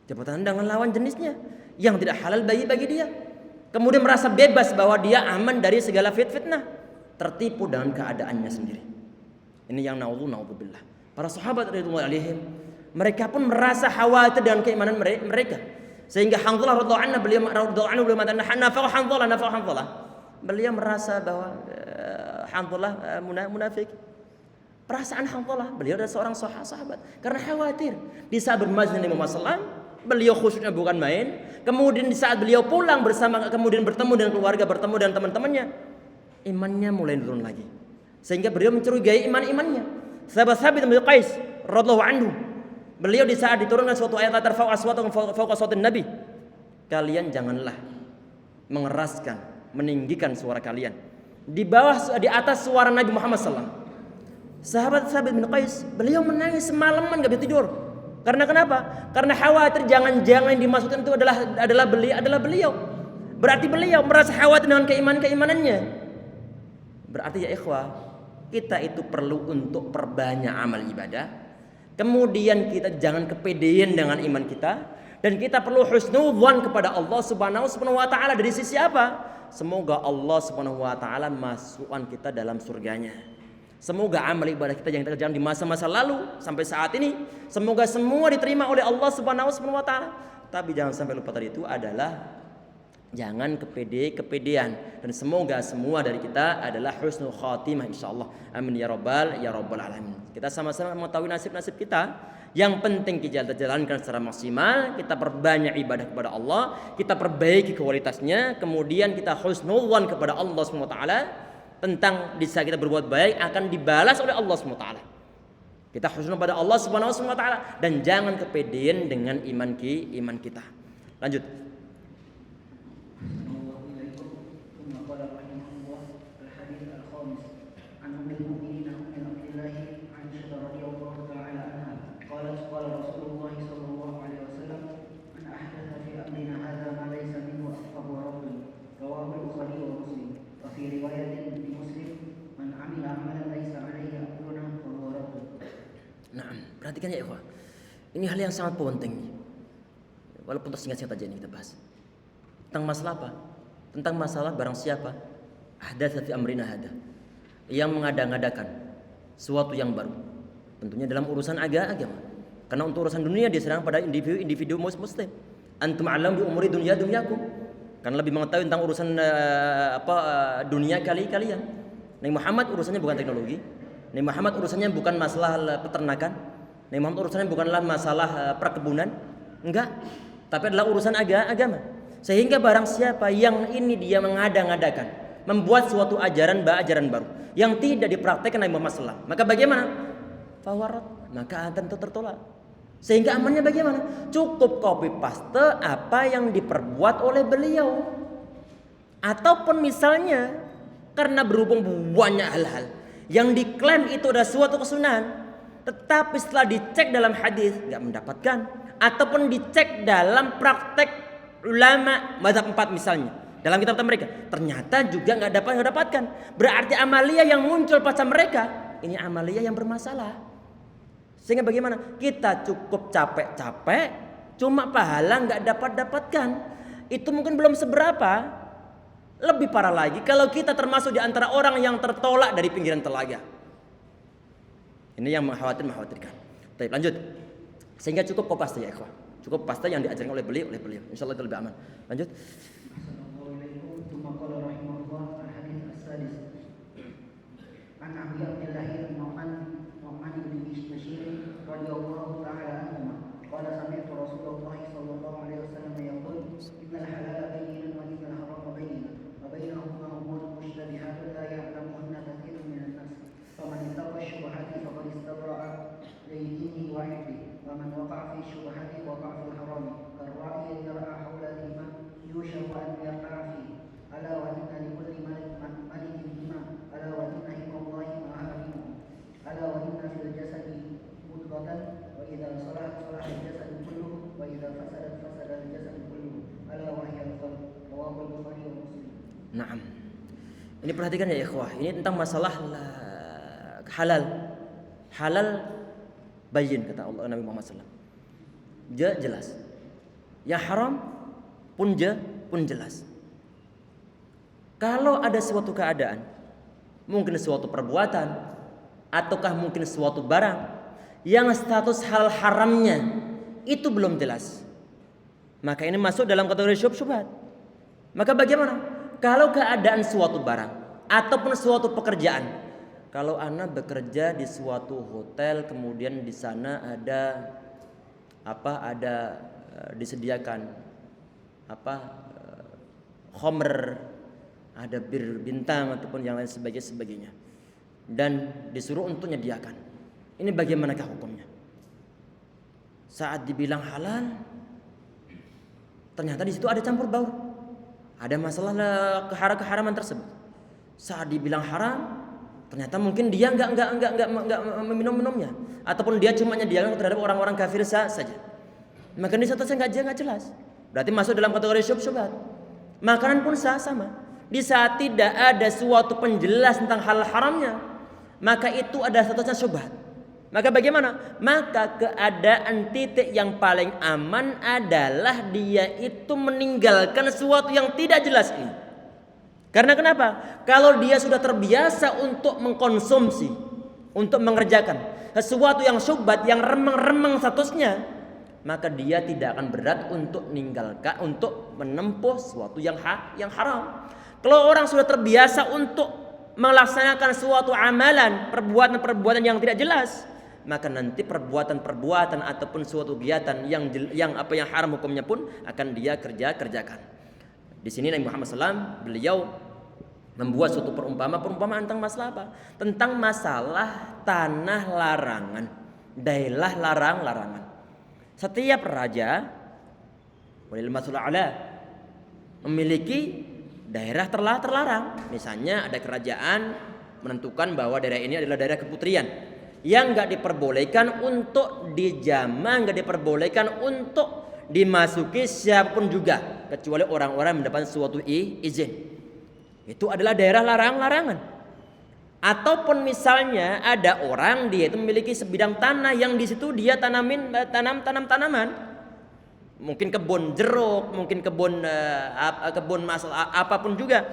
Jabatan dengan lawan jenisnya yang tidak halal bagi dia. Kemudian merasa bebas bahwa dia aman dari segala fitnah, tertipu dengan keadaannya sendiri. Ini yang naudzubillah. Para sahabat radhiyallahu alaihim, mereka pun merasa khawatir dengan keimanan mereka. Sehingga Hanzalah radhiyallahu anhu beliau mengatakan, Hanzalah. Beliau merasa bahwa Hanzalah munafik. Perasaan Hanzalah, beliau adalah seorang sahabat karena khawatir di saat bermajlis Nabi Muhammad SAW, beliau khusyuknya bukan main. Kemudian di saat beliau pulang kemudian bertemu dengan keluarga, bertemu dengan teman-temannya, imannya mulai turun lagi. Sehingga beliau mencurigai imannya. Sahabat Thabit bin Qais radhiyallahu anhu, beliau di saat diturunkan suatu ayat la tarfa'u aswatakum fawqa sautin nabi, kalian janganlah mengeraskan, meninggikan suara kalian di atas suara Nabi Muhammad SAW. Sahabat Thabit bin Qais, beliau menangis semalaman enggak bisa tidur. Karena kenapa? Karena khawatir jangan-jangan yang dimaksudkan itu adalah beliau. Berarti beliau merasa khawatir dengan keimanannya. Berarti ya ikhwah, kita itu perlu untuk perbanyak amal ibadah. Kemudian kita jangan kepedean dengan iman kita, dan kita perlu husnudzan kepada Allah Subhanahu wa taala. Dari sisi apa? Semoga Allah Subhanahu wa taala masukkan kita dalam surganya. Semoga amal ibadah kita yang kita kerjakan di masa-masa lalu sampai saat ini, semoga semua diterima oleh Allah Subhanahu wa taala. Tapi jangan sampai lupa tadi itu adalah jangan kepedean, dan semoga semua dari kita adalah husnul khatimah insyaallah. Amin ya rabbal alamin. Kita sama-sama mengetahui nasib-nasib kita. Yang penting kita jalankan secara maksimal, kita perbanyak ibadah kepada Allah, kita perbaiki kualitasnya, kemudian kita husnudzan kepada Allah Subhanahu wa taala. Tentang di saat kita berbuat baik akan dibalas oleh Allah Subhanahu wa taala. Kita husnul pada Allah Subhanahu wa taala dan jangan kepedean dengan iman kita. Lanjut. Perhatikan ya ikhwah, ini hal yang sangat penting. Walaupun tersingkat-singkat aja ini kita bahas tentang masalah apa? Tentang masalah barang siapa ahdatsa fi amrina hada, yang mengada-ngadakan suatu yang baru, tentunya dalam urusan agama. Karena untuk urusan dunia diserahkan pada individu muslim. Antum a'lam bi umuri dunyakum, karena lebih mengetahui tentang urusan dunia kalian. Nabi Muhammad urusannya bukan teknologi. Nabi Muhammad urusannya bukan masalah peternakan. Nabi Muhammad urusannya bukanlah masalah perkebunan, enggak, tapi adalah urusan agama. Sehingga barang siapa yang ini dia mengada-ngadakan, membuat suatu ajaran baru yang tidak dipraktekkan Nabi Muhammad SAW, maka bagaimana? Fawarat, maka akan tertolak. Sehingga amannya bagaimana? Cukup copy paste apa yang diperbuat oleh beliau. Ataupun misalnya Karena berhubung banyak hal-hal yang diklaim itu adalah suatu kesunahan, tetapi setelah dicek dalam hadis nggak mendapatkan, ataupun dicek dalam praktek ulama mazhab 4 misalnya dalam kitab mereka, ternyata juga nggak dapatkan. Berarti amaliyah yang muncul pada mereka ini amaliyah yang bermasalah. Sehingga bagaimana? Kita cukup capek-capek, cuma pahala nggak dapatkan. Itu mungkin belum seberapa. Lebih parah lagi kalau kita termasuk di antara orang yang tertolak dari pinggiran telaga. Ini yang mengkhawatirkan. Baik, lanjut. Sehingga cukup pasta ya ikhwah. Cukup pasta yang diajarkan oleh beliau. Insyaallah itu lebih aman. Lanjut. ومن وقع في الشبهات وقع في الحرام كالراعي يرعى حول الإمام يوشك أن يقع فيه ألا وإن لكل ملك إمام ألا وإن حكم الله محارمه ألا وإن في الجسد مضغة وإذا صلحت صلح الجسد كله وإذا فسدت فسد الجسد كله ألا وهي القلب رواه البخاري ومسلم. Naam. Ini perhatikan ya ikhwah. Ini tentang masalah halal bayin kata Allah Nabi Muhammad SAW. Jelas. Yang haram pun jelas. Kalau ada suatu keadaan, mungkin suatu perbuatan, ataukah mungkin suatu barang yang status halal haramnya itu belum jelas, maka ini masuk dalam kategori syubhat. Maka bagaimana? Kalau keadaan suatu barang ataupun suatu pekerjaan, kalau anak bekerja di suatu hotel, kemudian di sana ada disediakan khamr, ada bir bintang ataupun yang lain sebagainya, dan disuruh untuk menyediakan. Ini bagaimanakah hukumnya? Saat dibilang halal, ternyata di situ ada campur baur, ada masalah keharaman tersebut. Saat dibilang haram, ternyata mungkin dia enggak minumnya, ataupun dia cuma menyediakan terhadap orang-orang kafir saja. Maka ini statusnya enggak jelas. Berarti masuk dalam kategori syubhat. Makanan pun sama. Di saat tidak ada suatu penjelas tentang hal haramnya, maka itu ada statusnya syubhat. Maka bagaimana? Maka keadaan titik yang paling aman adalah dia itu meninggalkan sesuatu yang tidak jelas ini. Karena kenapa? Kalau dia sudah terbiasa untuk mengkonsumsi, untuk mengerjakan sesuatu yang syubhat, yang remeng-remeng statusnya, maka dia tidak akan berat untuk meninggalkan, untuk menempuh sesuatu yang haram. Kalau orang sudah terbiasa untuk melaksanakan suatu amalan, perbuatan yang tidak jelas, maka nanti perbuatan ataupun suatu kegiatan yang haram hukumnya pun akan dia kerjakan. Di sini Nabi Muhammad SAW beliau membuat suatu perumpamaan tentang masalah apa? Tentang masalah tanah larangan, daerah larangan. Setiap raja walil masul a'la memiliki daerah terlarang. Misalnya ada kerajaan menentukan bahwa daerah ini adalah daerah keputrian yang enggak diperbolehkan untuk dijamah, enggak diperbolehkan untuk dimasuki siapapun juga kecuali orang-orang yang mendapatkan suatu izin. Itu adalah daerah larangan. Ataupun misalnya ada orang dia itu memiliki sebidang tanah yang di situ dia tanam tanaman. Mungkin kebun jeruk, mungkin kebun masalah apapun juga.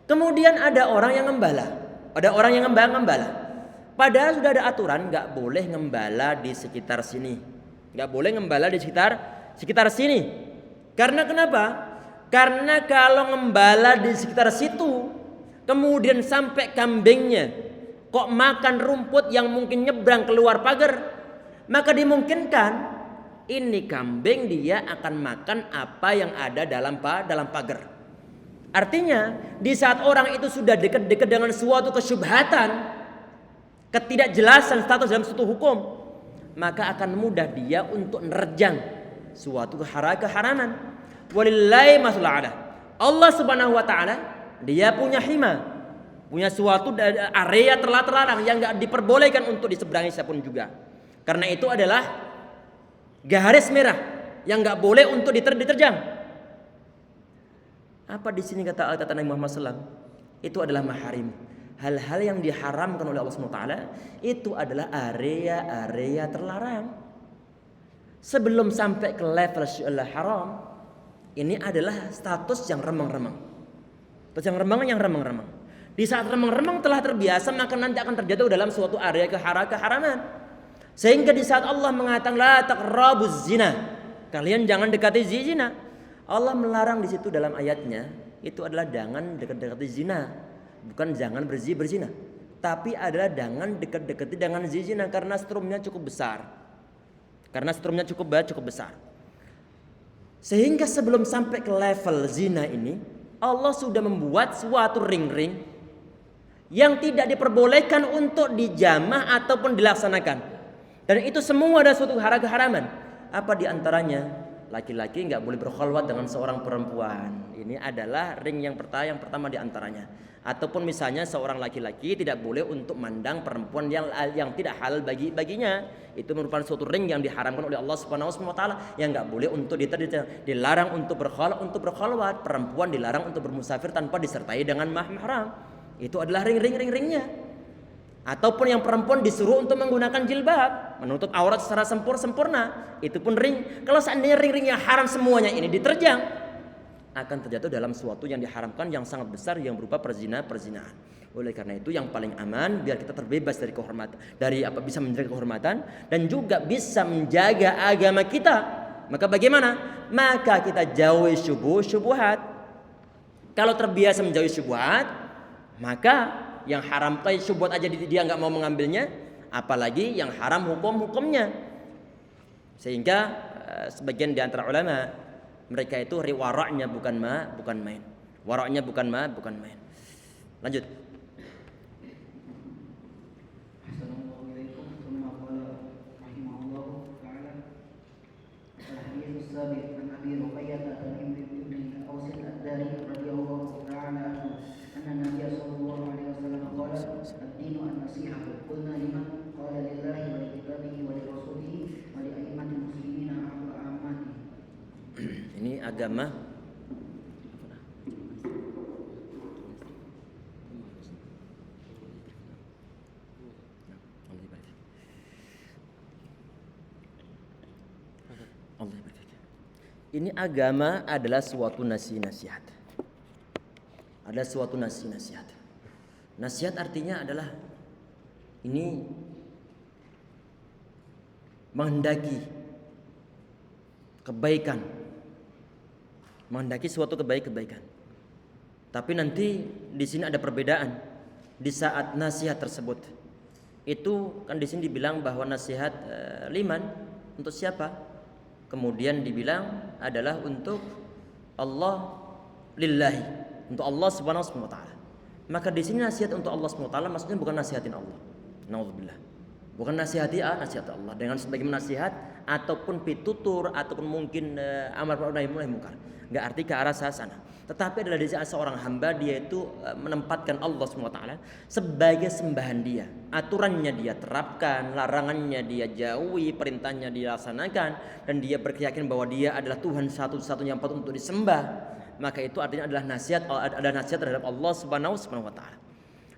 Kemudian ada orang yang ngembala. Padahal sudah ada aturan enggak boleh ngembala di sekitar sini. Enggak boleh ngembala di sekitar sini. Karena kenapa? Karena kalau ngembala di sekitar situ, kemudian sampai kambingnya kok makan rumput yang mungkin nyebrang keluar pagar, maka dimungkinkan ini kambing dia akan makan apa yang ada dalam pagar. Artinya di saat orang itu sudah dekat-dekat dengan suatu kesyubhatan, ketidakjelasan status dalam suatu hukum, maka akan mudah dia untuk nerjang suatu keharaman. Walillahi masul a'la. Allah Subhanahu wa taala dia punya hima. punya suatu area terlarang yang nggak diperbolehkan untuk diseberangi siapapun juga. Karena itu adalah garis merah yang nggak boleh untuk diterjang. Apa di sini kata Nabi Muhammad SAW? Itu adalah maharim. Hal-hal yang diharamkan oleh Allah SWT itu adalah area-area terlarang. Sebelum sampai ke level syi'ul haram, ini adalah status yang remang-remang. Status yang remang. Di saat remang-remang telah terbiasa, maka nanti akan terjatuh dalam suatu area keharaman. Sehingga di saat Allah mengatakan la taqrabuz zina, kalian jangan dekati zina. Allah melarang di situ dalam ayatnya, itu adalah jangan dekat-dekati zina. Bukan jangan berzina, tapi adalah jangan dekat-dekati dengan zina karena strumnya cukup besar. Sehingga sebelum sampai ke level zina ini, Allah sudah membuat suatu ring-ring yang tidak diperbolehkan untuk dijamah ataupun dilaksanakan. Dan itu semua ada suatu keharaman. Apa diantaranya? Laki-laki nggak boleh berkhalwat dengan seorang perempuan. Ini adalah ring yang pertama diantaranya. Ataupun misalnya seorang laki-laki tidak boleh untuk mandang perempuan yang tidak halal baginya. Itu merupakan suatu ring yang diharamkan oleh Allah Subhanahu wa taala, yang enggak boleh untuk dilarang untuk berkhalwat. Perempuan dilarang untuk bermusafir tanpa disertai dengan mahram. Itu adalah ringnya. Ataupun yang perempuan disuruh untuk menggunakan jilbab, menutup aurat secara sempurna. Itu pun ring. Kalau seandainya ring-ring yang haram semuanya ini diterjang, akan terjatuh dalam suatu yang diharamkan yang sangat besar yang berupa perzinaan. Oleh karena itu yang paling aman biar kita terbebas dari kehormatan, bisa menjaga kehormatan dan juga bisa menjaga agama kita. Maka bagaimana? Maka kita jauhi syubhat. Kalau terbiasa menjauhi syubhat, maka yang haram kayak syubhat aja dia nggak mau mengambilnya, apalagi yang haram hukumnya. Sehingga sebagian di antara ulama mereka itu waraknya bukan main. Waraknya bukan main. Lanjut. Assalamualaikum warahmatullahi wabarakatuh. Al-hadits as-sabiq an Abi Ruqayyah ibn Aus ad-Dari radhiyallahu ta'ala anhu anna Nabiy sallallahu alaihi wasallam qala ad-dinu an-nasihah. Qulna liman? Qala lillahi wa li kitabihi wa li rasulihi wa li a'immatil muslimina wa ammati. Ini agama ini agama adalah suatu nasihat. Ada suatu nasihat. Nasihat artinya adalah ini menghendaki kebaikan, menghendaki suatu kebaikan. Tapi nanti di sini ada perbedaan. Di saat nasihat tersebut, itu kan di sini dibilang bahwa nasihat liman untuk siapa? Kemudian dibilang adalah untuk Allah lillahi, untuk Allah Subhanahu wa taala. Maka di sini nasihat untuk Allah Subhanahu wa taala maksudnya bukan nasihatin Allah. Nauzubillah. Bukan nasihat Allah dengan sebagaimana nasihat ataupun pitutur ataupun mungkin amar ma'ruf nahi munkar. Enggak arti ke arah sana. Tetapi adalah di saat seorang hamba dia itu menempatkan Allah SWT sebagai sembahan dia. Aturannya dia terapkan, larangannya dia jauhi, perintahnya dia laksanakan, dan dia berkeyakinan bahwa dia adalah Tuhan satu-satunya yang patut untuk disembah. Maka itu artinya adalah nasihat terhadap Allah Subhanahu wa taala.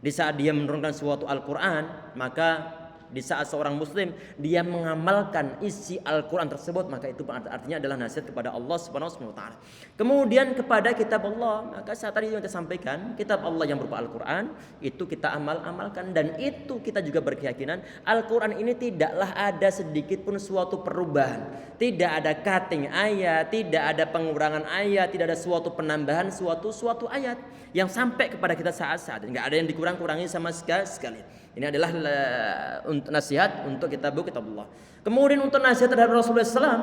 Di saat dia menurunkan suatu Al-Qur'an, maka di saat seorang muslim dia mengamalkan isi Al-Quran tersebut, maka itu artinya adalah nasihat kepada Allah Subhanahu wa taala. Kemudian kepada kitab Allah, maka saat tadi yang kita sampaikan, kitab Allah yang berupa Al-Quran itu kita amalkan, dan itu kita juga berkeyakinan Al-Quran ini tidaklah ada sedikit pun suatu perubahan, tidak ada cutting ayat, tidak ada pengurangan ayat, tidak ada suatu penambahan suatu ayat yang sampai kepada kita saat ini, nggak ada yang dikurang-kurangi sama sekali. Ini adalah nasihat untuk kitab Allah. Kemudian untuk nasihat terhadap Rasulullah SAW,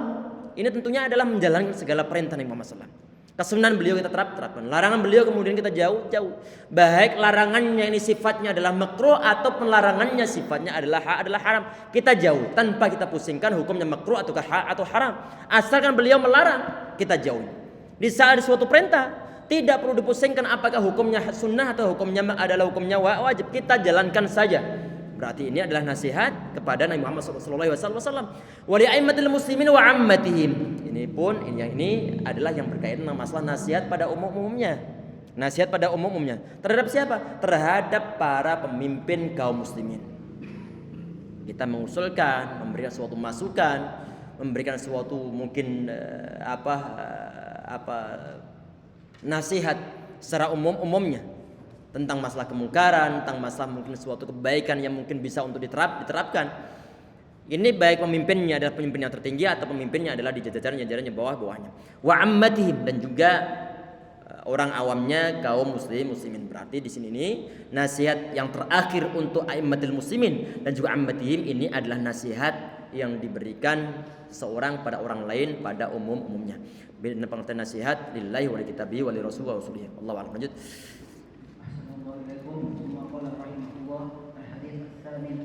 ini tentunya adalah menjalankan segala perintah Nabi Muhammad SAW. Kesunahan beliau kita terapkan, larangan beliau kemudian kita jauh. Baik larangannya ini sifatnya adalah makruh ataupun larangannya sifatnya adalah haram, kita jauh tanpa kita pusingkan hukumnya makruh atau haram. Asalkan beliau melarang, kita jauh. Di saat ada suatu perintah, Tidak perlu dipusingkan apakah hukumnya sunnah atau hukumnya adalah hukumnya wajib. Kita jalankan saja. Berarti ini adalah nasihat kepada Nabi Muhammad SAW. Wa li'aimatil muslimin wa ammatihim. Ini adalah yang berkaitan dengan masalah nasihat pada umumnya. Nasihat pada umumnya. Terhadap siapa? Terhadap para pemimpin kaum muslimin. Kita mengusulkan, memberikan suatu masukan, memberikan suatu mungkin nasihat secara umumnya tentang masalah kemungkaran, tentang masalah mungkin suatu kebaikan yang mungkin bisa untuk diterapkan. Ini baik pemimpinnya adalah pemimpin yang tertinggi atau pemimpinnya adalah di jajaran bawahnya. Wa ammatihim, dan juga orang awamnya kaum muslimin. Berarti di sini ini nasihat yang terakhir untuk a'immatul muslimin dan juga ammatihim ini adalah nasihat yang diberikan seorang pada orang lain pada umumnya. Bila pengertian nasihat lillahi wa likitabihi wa lirasul wa rasulihi. Allahu a'lam. Lanjut. Assalamualaikum warahmatullahi wabarakatuh. Al-hadits ats-tsamin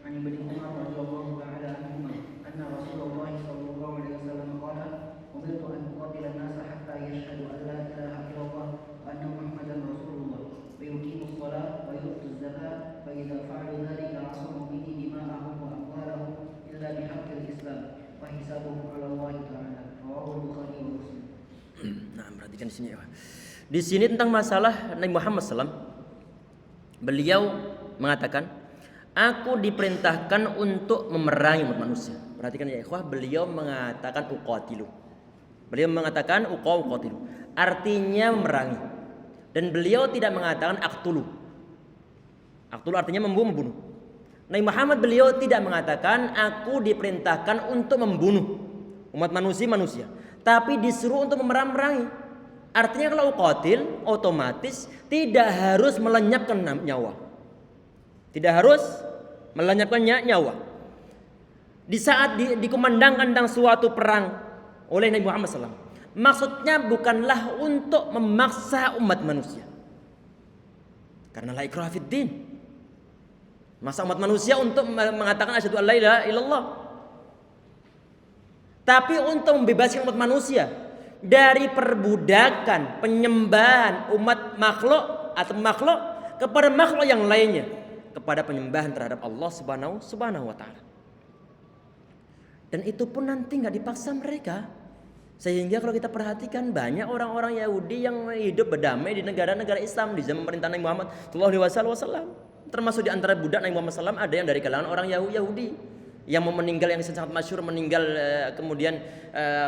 'an Ibnu Umar radhiyallahu ta'ala anhuma anna Rasulullah sallallahu alaihi wasallam qala umirtu an uqatila an-nasa hatta yashhadu an la ilaha illallah wa anna Muhammadan Rasulullah wa yuqimu as-salata wa yu'tu az-zakata fa idza fa'alu dhalika 'asamu minni dima'ahum wa amwalahum illa bihaqqil Islam wa hisabuhum 'ala Allah ta'ala. Rawahu Bukhari wa Muslim. Nah, perhatikan di sini ya. Di sini tentang masalah Nabi Muhammad SAW. Beliau mengatakan, aku diperintahkan untuk memerangi umat manusia. Perhatikan ya ikhwah, beliau mengatakan uqatilu. Beliau mengatakan uqatilu. Artinya memerangi. Dan beliau tidak mengatakan aqtulu. Aqtulu artinya membunuh. Nabi Muhammad beliau tidak mengatakan aku diperintahkan untuk membunuh umat manusia, tapi disuruh untuk memerangi. Artinya kalau qatil otomatis tidak harus melenyapkan nyawa. Tidak harus melenyapkan nyawa. Di saat dikumandangkan tentang suatu perang oleh Nabi Muhammad SAW, maksudnya bukanlah untuk memaksa umat manusia. Karena la ikraha fid din. Masa umat manusia untuk mengatakan asyhadu an la ilaha illallah. Tapi untuk membebaskan umat manusia dari perbudakan, penyembahan umat makhluk atau makhluk kepada makhluk yang lainnya, kepada penyembahan terhadap Allah Subhanahu wa taala. Dan itu pun nanti enggak dipaksa mereka. Sehingga kalau kita perhatikan banyak orang-orang Yahudi yang hidup berdamai di negara-negara Islam di zaman pemerintahan Nabi Muhammad sallallahu alaihi wasallam. Termasuk di antara budak Nabi Muhammad SAW ada yang dari kalangan orang Yahudi yang mau meninggal, yang sangat masyhur meninggal kemudian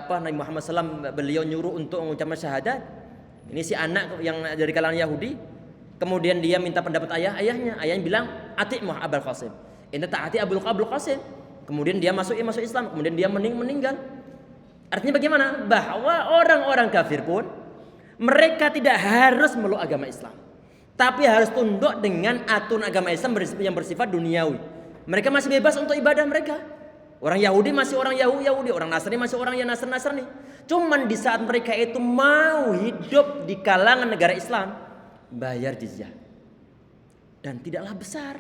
Nabi Muhammad SAW beliau nyuruh untuk mengucapkan syahadat. Ini si anak yang dari kalangan Yahudi, kemudian dia minta pendapat ayahnya bilang ati Abul Qasim, ini taati Abul Qasim. Kemudian dia masuk Islam, kemudian dia meninggal. Artinya bagaimana? Bahwa orang-orang kafir pun mereka tidak harus meluk agama Islam, tapi harus tunduk dengan aturan agama Islam yang bersifat duniawi. Mereka masih bebas untuk ibadah mereka. Orang Yahudi masih orang Yahudi, orang Nasrani masih orang yang Nasrani. Cuman di saat mereka itu mau hidup di kalangan negara Islam, bayar jizyah. Dan tidaklah besar.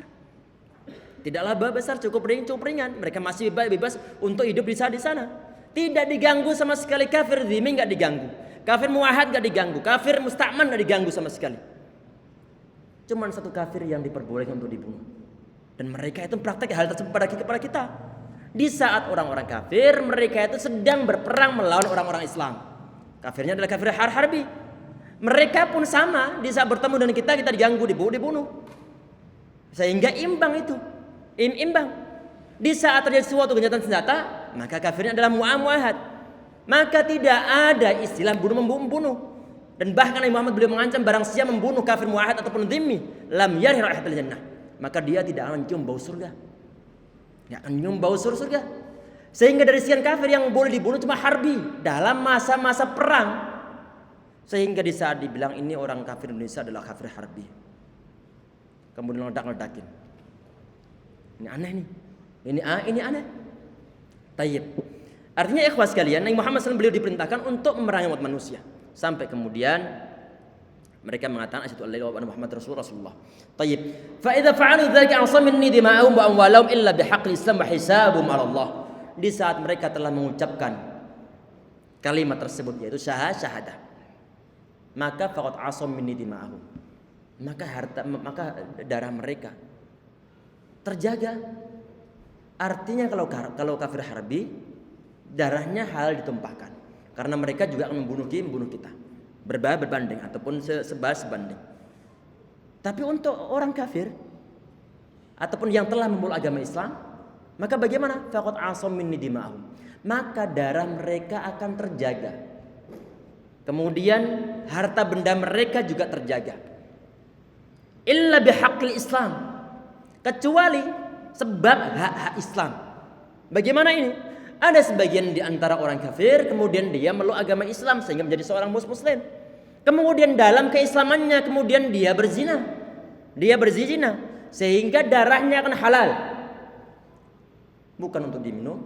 Tidaklah besar, cukup ringan. Mereka masih bebas untuk hidup di sana. Tidak diganggu sama sekali. Kafir dzimmi enggak diganggu. Kafir muahad enggak diganggu. Kafir musta'man enggak diganggu sama sekali. Cuman satu kafir yang diperbolehkan untuk dibunuh. Dan mereka itu praktek hal tersebut kepada kita. Di saat orang-orang kafir, mereka itu sedang berperang melawan orang-orang Islam. Kafirnya adalah kafir harbi. Mereka pun sama, di saat bertemu dengan kita diganggu, dibunuh. Sehingga imbang itu. Imbang. Di saat terjadi suatu gencatan senjata, maka kafirnya adalah mu'ahad. Maka tidak ada istilah bunuh-membunuh. Dan bahkan Nabi Muhammad beliau mengancam barang siapa membunuh kafir mu'ahad ataupun dhimmi, lam yarih raihatal jannah, maka dia tidak akan mencium bau surga. Tidak akan mencium bau surga. Sehingga dari sekian kafir yang boleh dibunuh cuma harbi dalam masa-masa perang. Sehingga di saat dibilang ini orang kafir Indonesia adalah kafir harbi, kemudian ledak-ledakin. Ini aneh nih. Ini aneh. Tayyib. Artinya ikhwas sekalian, Nabi Muhammad SAW beliau diperintahkan untuk memerangi umat manusia. Sampai kemudian mereka mengatakan asyhadu an la ilaha illallah wa anna Muhammadar Rasulullah. Tayyib. Fa idza fa'alu dzalika asam minni dima'ahum wa amwalahum illa bihaqqil Islam wa hisabuhum 'ala Allah. Di saat mereka telah mengucapkan kalimat tersebut yaitu syahadah. maka faqad asam minni dima'ahum. Maka darah mereka terjaga. Artinya kalau kafir harbi, darahnya halal ditumpahkan. Karena mereka juga akan membunuh kita. Berbanding ataupun sebanding. Tapi untuk orang kafir ataupun yang telah memeluk agama Islam, maka bagaimana? Faqad asam minni dima'ahum. Maka darah mereka akan terjaga. Kemudian harta benda mereka juga terjaga. Illa bihaqqil Islam. Kecuali sebab hak-hak Islam. Bagaimana ini? Ada sebagian di antara orang kafir kemudian dia meluk agama Islam sehingga menjadi seorang muslim. Kemudian dalam keislamannya kemudian dia berzina. Sehingga darahnya akan halal. Bukan untuk diminum,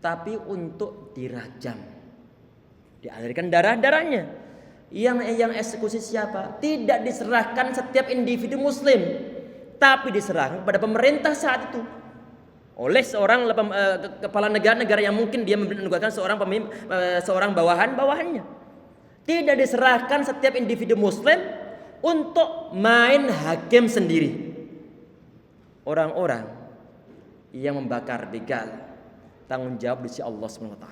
tapi untuk dirajam. Dialirkan darahnya. Yang eksekusi siapa? Tidak diserahkan setiap individu muslim, tapi diserahkan kepada pemerintah saat itu. Oleh seorang kepala negara yang mungkin dia menugaskan seorang bawahannya. Tidak diserahkan setiap individu muslim untuk main hakim sendiri. Orang-orang yang membakar begal tanggung jawab di sisi Allah SWT.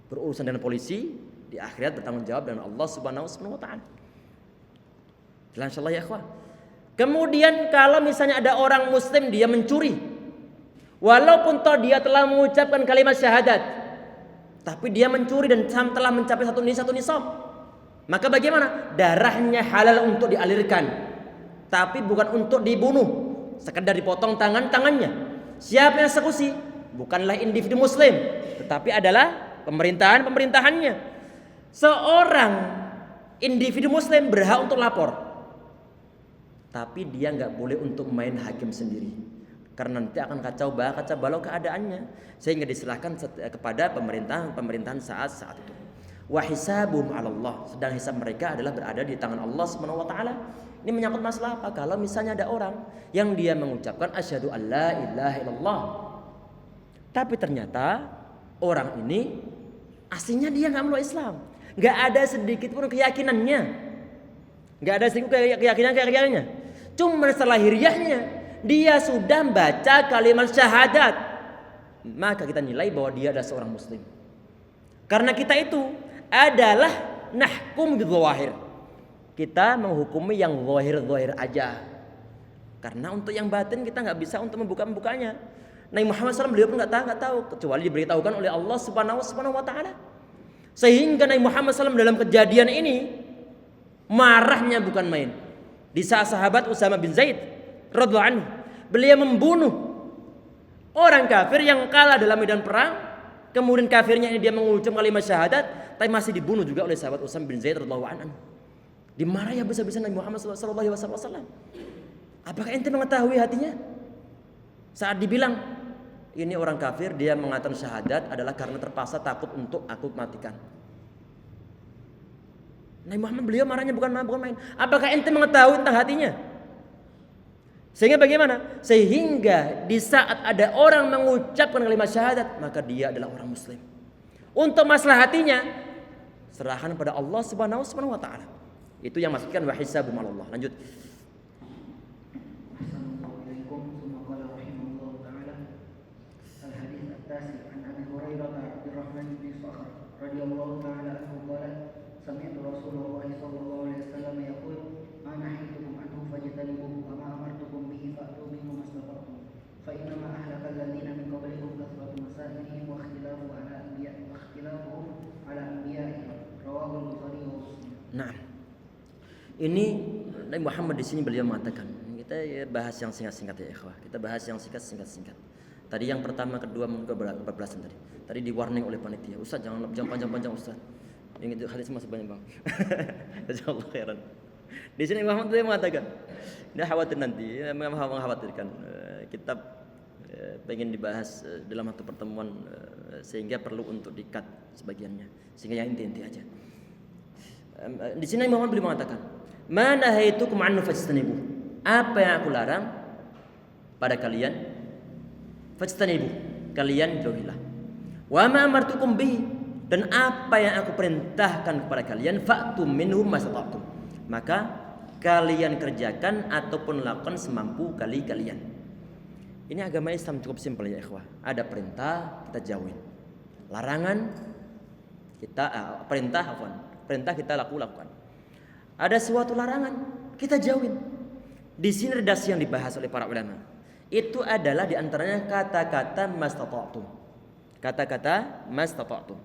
Berurusan dengan polisi di akhirat bertanggung jawab dengan Allah SWT. Insyaallah ya ikhwah. Kemudian kalau misalnya ada orang muslim dia mencuri, walaupun toh dia telah mengucapkan kalimat syahadat, tapi dia mencuri dan telah mencapai satu nisab, maka bagaimana? Darahnya halal untuk dialirkan, tapi bukan untuk dibunuh, sekedar dipotong tangannya. Siapa yang eksekusi? Bukanlah individu muslim, tetapi adalah pemerintahannya. Seorang individu muslim berhak untuk lapor, tapi dia nggak boleh untuk main hakim sendiri, karena nanti akan kacau balau keadaannya, sehingga diserahkan kepada pemerintahan saat itu. Wa hisabuhum 'ala Allah, sedang hisab mereka adalah berada di tangan Allah Subhanahu wa taala. Ini menyangkut masalah apa? Kalau misalnya ada orang yang dia mengucapkan asyhadu alla ilaha illallah, tapi ternyata orang ini aslinya dia nggak meluk Islam, nggak ada sedikit pun keyakinannya, cuma selahiriahnya dia sudah baca kalimat syahadat, maka kita nilai bahwa dia adalah seorang muslim. Karena kita itu adalah nahkum bidzawahir, kita menghukumi yang zahir aja, karena untuk yang batin kita nggak bisa untuk membukanya. Nabi Muhammad SAW beliau pun nggak tahu kecuali diberitahukan oleh Allah Subhanahu wa taala. Sehingga Nabi Muhammad SAW dalam kejadian ini marahnya bukan main. Di saat sahabat Usama bin Zaid radhiyallahu anhu, beliau membunuh orang kafir yang kalah dalam medan perang. Kemudian kafirnya ini dia mengucap kalimat syahadat, tapi masih dibunuh juga oleh sahabat Usama bin Zaid radhiyallahu anhu. Dimarahi habis-habisan Nabi Muhammad SAW. Apakah ente mengetahui hatinya? Saat dibilang ini orang kafir, dia mengatakan syahadat adalah karena terpaksa takut untuk aku matikan. Nabi Muhammad beliau marahnya bukan main. Apakah ente mengetahui tentang hatinya? Sehingga bagaimana? Sehingga di saat ada orang mengucapkan kalimat syahadat, maka dia adalah orang muslim. Untuk masalah hatinya serahkan pada Allah Subhanahu wa taala. Itu yang maksudkan wa hisabum 'ala Allah. Lanjut. radhiyallahu ta'ala anhu qala sami'tu Rasulullah sallallahu alaihi wasallam yaqul ma nahaytukum anhu fajtanibuhu wa ma amartukum bihi fa'tu minhu mastata'tum fa inna ma ahlaka alladziina min qablikum kathratu masailihim wa ikhtilafuhum ala anbiya'ihim rawahu al-Bukhari wa Muslim. Nah, ini Nabi Muhammad di sini beliau mengatakan, kita bahas yang singkat-singkat ya ikhwah. Kita bahas yang singkat-singkat. Tadi yang pertama, kedua, kebablasan tadi. Tadi di warning oleh panitia. Ustaz jangan panjang-panjang Ustaz. Yang itu hadis masih banyak bang. Jazakallahu khairan. Di sini Muhammad dia mengatakan, tidak khawatir nanti, mengkhawatirkan kitab pengen dibahas dalam satu pertemuan sehingga perlu untuk di-cut sebagiannya. Sehingga yang inti-inti aja. Di sini Muhammad beliau mengatakan, "Mana haitukum anhu fajtanibu." Apa yang aku larang pada kalian, fajtanibu, kalian jauhilah. Wa ma amartukum bihi, Dan apa yang aku perintahkan kepada kalian, fa'tu minhum mastata'tum. Maka kalian kerjakan ataupun lakukan semampu kalian. Ini agama Islam cukup simpel ya ikhwah. Ada perintah, kita jauhin. Larangan kita perintah kita lakukan. Ada suatu larangan, kita jauhin. Di sini redaksi yang dibahas oleh para ulama. Itu adalah diantaranya kata-kata mastata'tum. Kata-kata mastata'tum.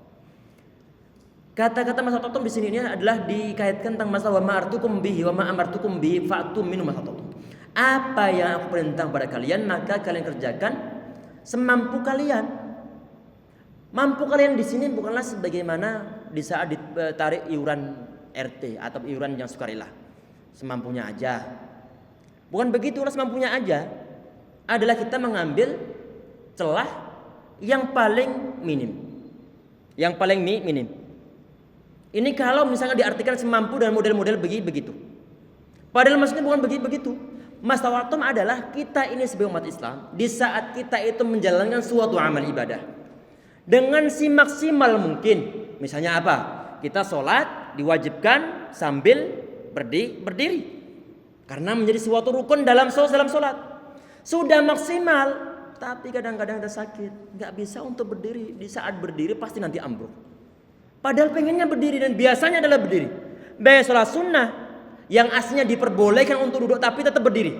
Kata-kata mastata'tum di sini ini adalah dikaitkan tentang masalah wa ma'artukum bihi wa ma amartukum bihi fa'tum minhu mastata'tum. Apa yang aku perintah kepada kalian maka kalian kerjakan semampu kalian. Mampu kalian di sini bukanlah sebagaimana di saat ditarik iuran RT atau iuran yang sukarela. Semampunya aja. Bukan begitulah semampunya aja. Adalah kita mengambil celah yang paling minim. Yang paling minim. Ini kalau misalnya diartikan semampu dengan model-model begitu. Padahal maksudnya bukan begitu. Mastata'tum adalah kita ini sebagai umat Islam di saat kita itu menjalankan suatu amal ibadah dengan maksimal mungkin. Misalnya apa? Kita sholat diwajibkan sambil berdiri. Karena menjadi suatu rukun dalam sholat. Sudah maksimal, tapi kadang-kadang kita sakit, nggak bisa untuk berdiri. Di saat berdiri pasti nanti ambruk. Padahal pengennya berdiri dan biasanya adalah berdiri. Baik sholat sunnah yang aslinya diperbolehkan untuk duduk tapi tetap berdiri.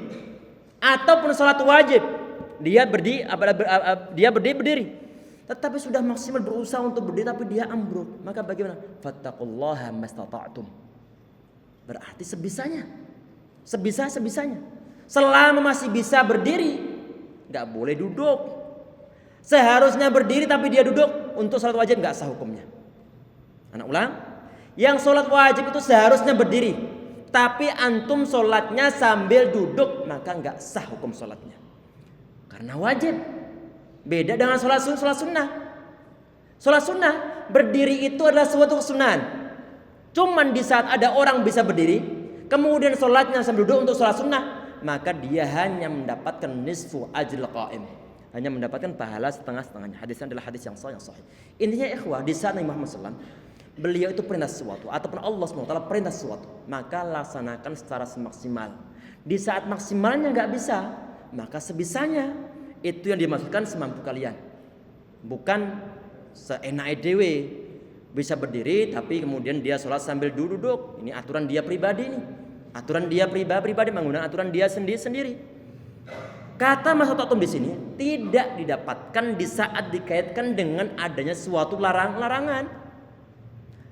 Ataupun sholat wajib dia berdiri. Tetapi sudah maksimal berusaha untuk berdiri tapi dia ambruk. Maka bagaimana? Fattaqullaha mastata'tum. Berarti sebisanya. Selama masih bisa berdiri, nggak boleh duduk. Seharusnya berdiri tapi dia duduk untuk sholat wajib nggak sah hukumnya. Anak ulang, yang sholat wajib itu seharusnya berdiri, tapi antum sholatnya sambil duduk maka nggak sah hukum sholatnya. Karena wajib. Beda dengan sholat sunnah. Sholat sunnah berdiri itu adalah suatu kesunahan. Cuman di saat ada orang bisa berdiri, kemudian sholatnya sambil duduk untuk sholat sunnah, maka dia hanya mendapatkan nisfu ajril qa'im, hanya mendapatkan pahala setengah-setengahnya. Hadisnya adalah hadis yang sahih. Intinya ikhwah, di saat Nabi Muhammad SAW beliau itu perintah sesuatu ataupun Allah SWT perintah sesuatu, maka laksanakan secara semaksimal. Di saat maksimalnya nggak bisa, maka sebisanya. Itu yang dimaksudkan semampu kalian. Bukan seenak dewe bisa berdiri tapi kemudian dia sholat sambil duduk. Ini aturan dia pribadi nih. Aturan dia pribadi menggunakan aturan dia sendiri. Kata mastata'tum di sini tidak didapatkan di saat dikaitkan dengan adanya suatu larangan.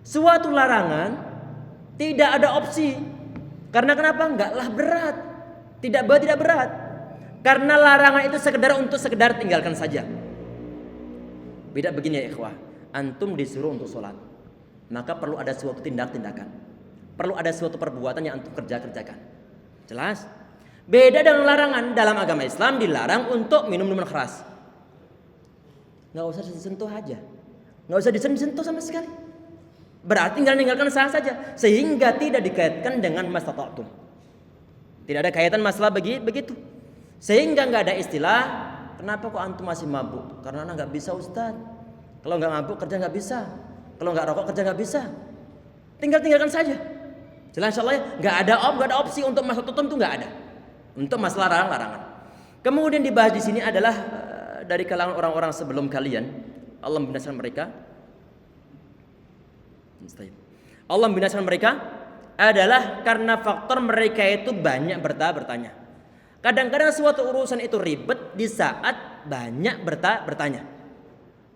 Suatu larangan tidak ada opsi. Karena kenapa? Enggaklah berat. Tidak berat. Karena larangan itu sekedar tinggalkan saja. Beda begini ya ikhwah. Antum disuruh untuk sholat, maka perlu ada suatu tindakan. Perlu ada suatu perbuatan yang antum kerjakan. Jelas? Beda dengan larangan. Dalam agama Islam dilarang untuk minum minuman keras. Nggak usah disentuh aja. Nggak usah disentuh sama sekali. Berarti tinggal meninggalkan saja. Sehingga tidak dikaitkan dengan mastata'tum. Tidak ada kaitan masalah begitu. Sehingga nggak ada istilah, kenapa kok antum masih mabuk? Karena anak nggak bisa Ustaz. Kalau nggak mabuk kerja nggak bisa. Kalau nggak rokok kerja nggak bisa. Tinggalkan saja. Jelas insyaallah ya, nggak ada opsi untuk mastata'tum itu nggak ada. Untuk masalah larangan. Kemudian dibahas di sini adalah dari kalangan orang-orang sebelum kalian. Allah membinasakan mereka. Allah membinasakan mereka adalah karena faktor mereka itu banyak bertanya. Kadang-kadang suatu urusan itu ribet di saat banyak bertanya.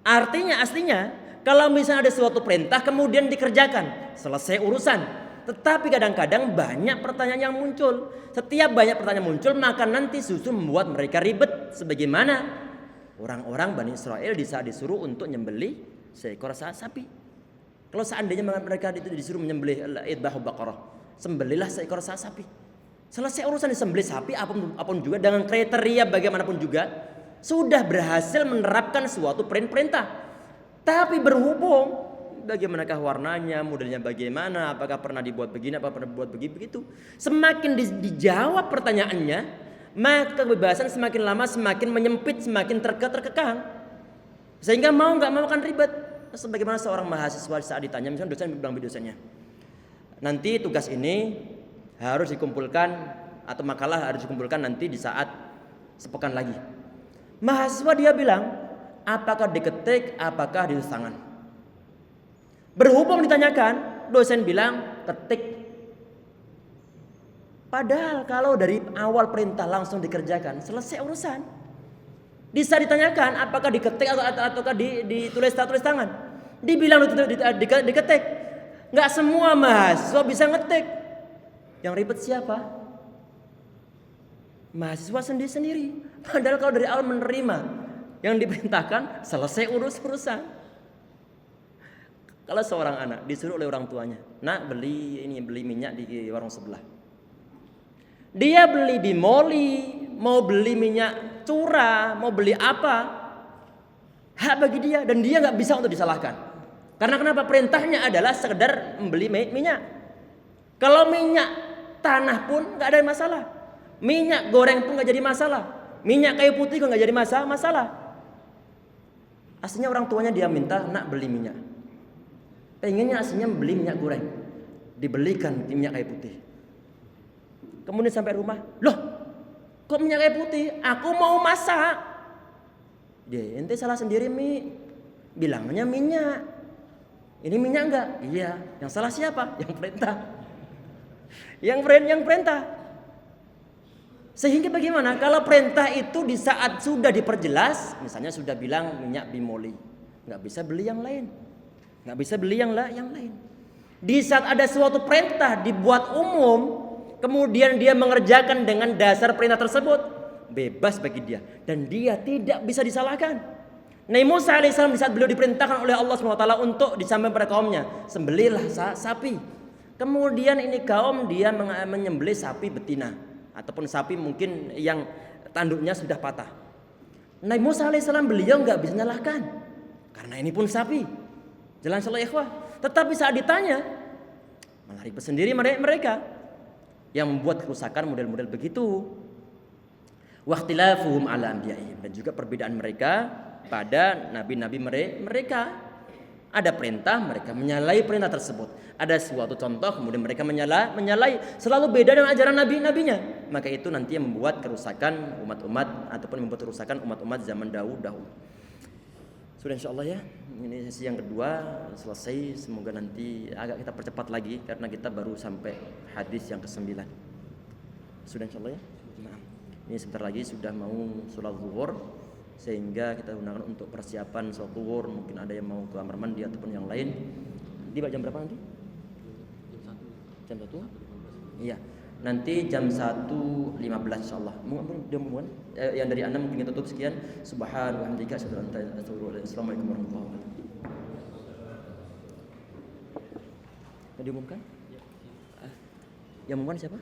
Artinya aslinya kalau misalnya ada suatu perintah kemudian dikerjakan, selesai urusan. Tetapi kadang-kadang banyak pertanyaan yang muncul. Setiap banyak pertanyaan muncul maka nanti justru membuat mereka ribet. Sebagaimana orang-orang Bani Israel di saat disuruh untuk nyembelih seekor sapi. Kalau seandainya mereka itu disuruh menyembelih idbahu baqarah, sembelihlah seekor sapi. Selesai urusan disembelih sapi apapun juga dengan kriteria bagaimanapun juga sudah berhasil menerapkan suatu perintah. Tapi berhubung bagaimanakah warnanya, modelnya bagaimana, apakah pernah dibuat begini, apakah pernah dibuat begitu. Semakin dijawab pertanyaannya, maka kebebasan semakin lama semakin menyempit, semakin terkekang. Sehingga mau nggak mau akan ribet. sebagaimana seorang mahasiswa saat ditanya, misalnya dosen bilang dosennya, nanti tugas ini harus dikumpulkan atau makalah harus dikumpulkan nanti di saat sepekan lagi. Mahasiswa dia bilang, apakah diketik, apakah ditulis tangan? Berhubung ditanyakan, dosen bilang ketik. Padahal kalau dari awal perintah langsung dikerjakan, selesai urusan. Bisa ditanyakan apakah diketik ataukah ditulis tangan. Dibilang diketik. Nggak semua mahasiswa bisa ngetik. Yang ribet siapa? Mahasiswa sendiri. Padahal kalau dari awal menerima yang diperintahkan, selesai urusan. Kalau seorang anak disuruh oleh orang tuanya, nak beli minyak di warung sebelah. Dia beli di Moli, mau beli minyak curah, mau beli apa, hak bagi dia dan dia nggak bisa untuk disalahkan. Karena kenapa? Perintahnya adalah sekedar membeli minyak. Kalau minyak tanah pun nggak ada masalah, minyak goreng pun nggak jadi masalah, minyak kayu putih pun nggak jadi masalah. Aslinya orang tuanya dia minta nak beli minyak, pengennya aslinya beli minyak goreng, dibelikan minyak kayu putih. Kemudian sampai rumah, loh kok minyak kayu putih? Aku mau masak. Dia, ente salah sendiri Mi, bilangnya minyak. Ini minyak enggak? Iya. Yang salah siapa? Yang perintah. Yang perintah. Sehingga bagaimana? Kalau perintah itu di saat sudah diperjelas, misalnya sudah bilang minyak bimoli, nggak bisa beli yang lain, nggak bisa beli yang lain. Di saat ada suatu perintah dibuat umum, kemudian dia mengerjakan dengan dasar perintah tersebut, bebas bagi dia dan dia tidak bisa disalahkan. Nabi Musa alaihissalam di saat beliau diperintahkan oleh Allah SWT untuk disampaikan pada kaumnya, sembelihlah sapi. Kemudian ini kaum dia menyembelih sapi betina ataupun sapi mungkin yang tanduknya sudah patah. Nabi Musa alaihissalam beliau nggak bisa menyalahkan karena ini pun sapi. Jalan salah ikhwah. Tetapi saat ditanya malah ribet sendiri mereka yang membuat kerusakan model-model begitu. Waqtilafuhum ala anbiya'ihim, dan juga perbedaan mereka pada nabi-nabi mereka. Ada perintah, mereka menyalahi perintah tersebut. Ada suatu contoh, kemudian mereka menyalahi. Selalu beda dengan ajaran nabi-nabinya. Maka itu nanti yang membuat kerusakan umat-umat ataupun membuat kerusakan umat-umat zaman dahulu. Sudah insyaallah ya. Ini sesi yang kedua selesai. Semoga nanti agak kita percepat lagi karena kita baru sampai hadis yang ke-9. Sudah insyaallah ya. Nah, ini sebentar lagi sudah mau sholat zuhur, sehingga kita gunakan untuk persiapan sholat zuhur. Mungkin ada yang mau ke kamar mandi ataupun yang lain. Di jam berapa nanti? Jam 1? Iya. Nanti jam 1.15 insyaallah. Yang dari Anda mungkin kita tutup sekian. Subhanallahi wa bihamdihi asyhadu an la ilaha illa anta astaghfiruka wa atubu ilaik. Assalamualaikum warahmatullahi wabarakatuh. Mau diumumkan? Yang mengumumkan siapa?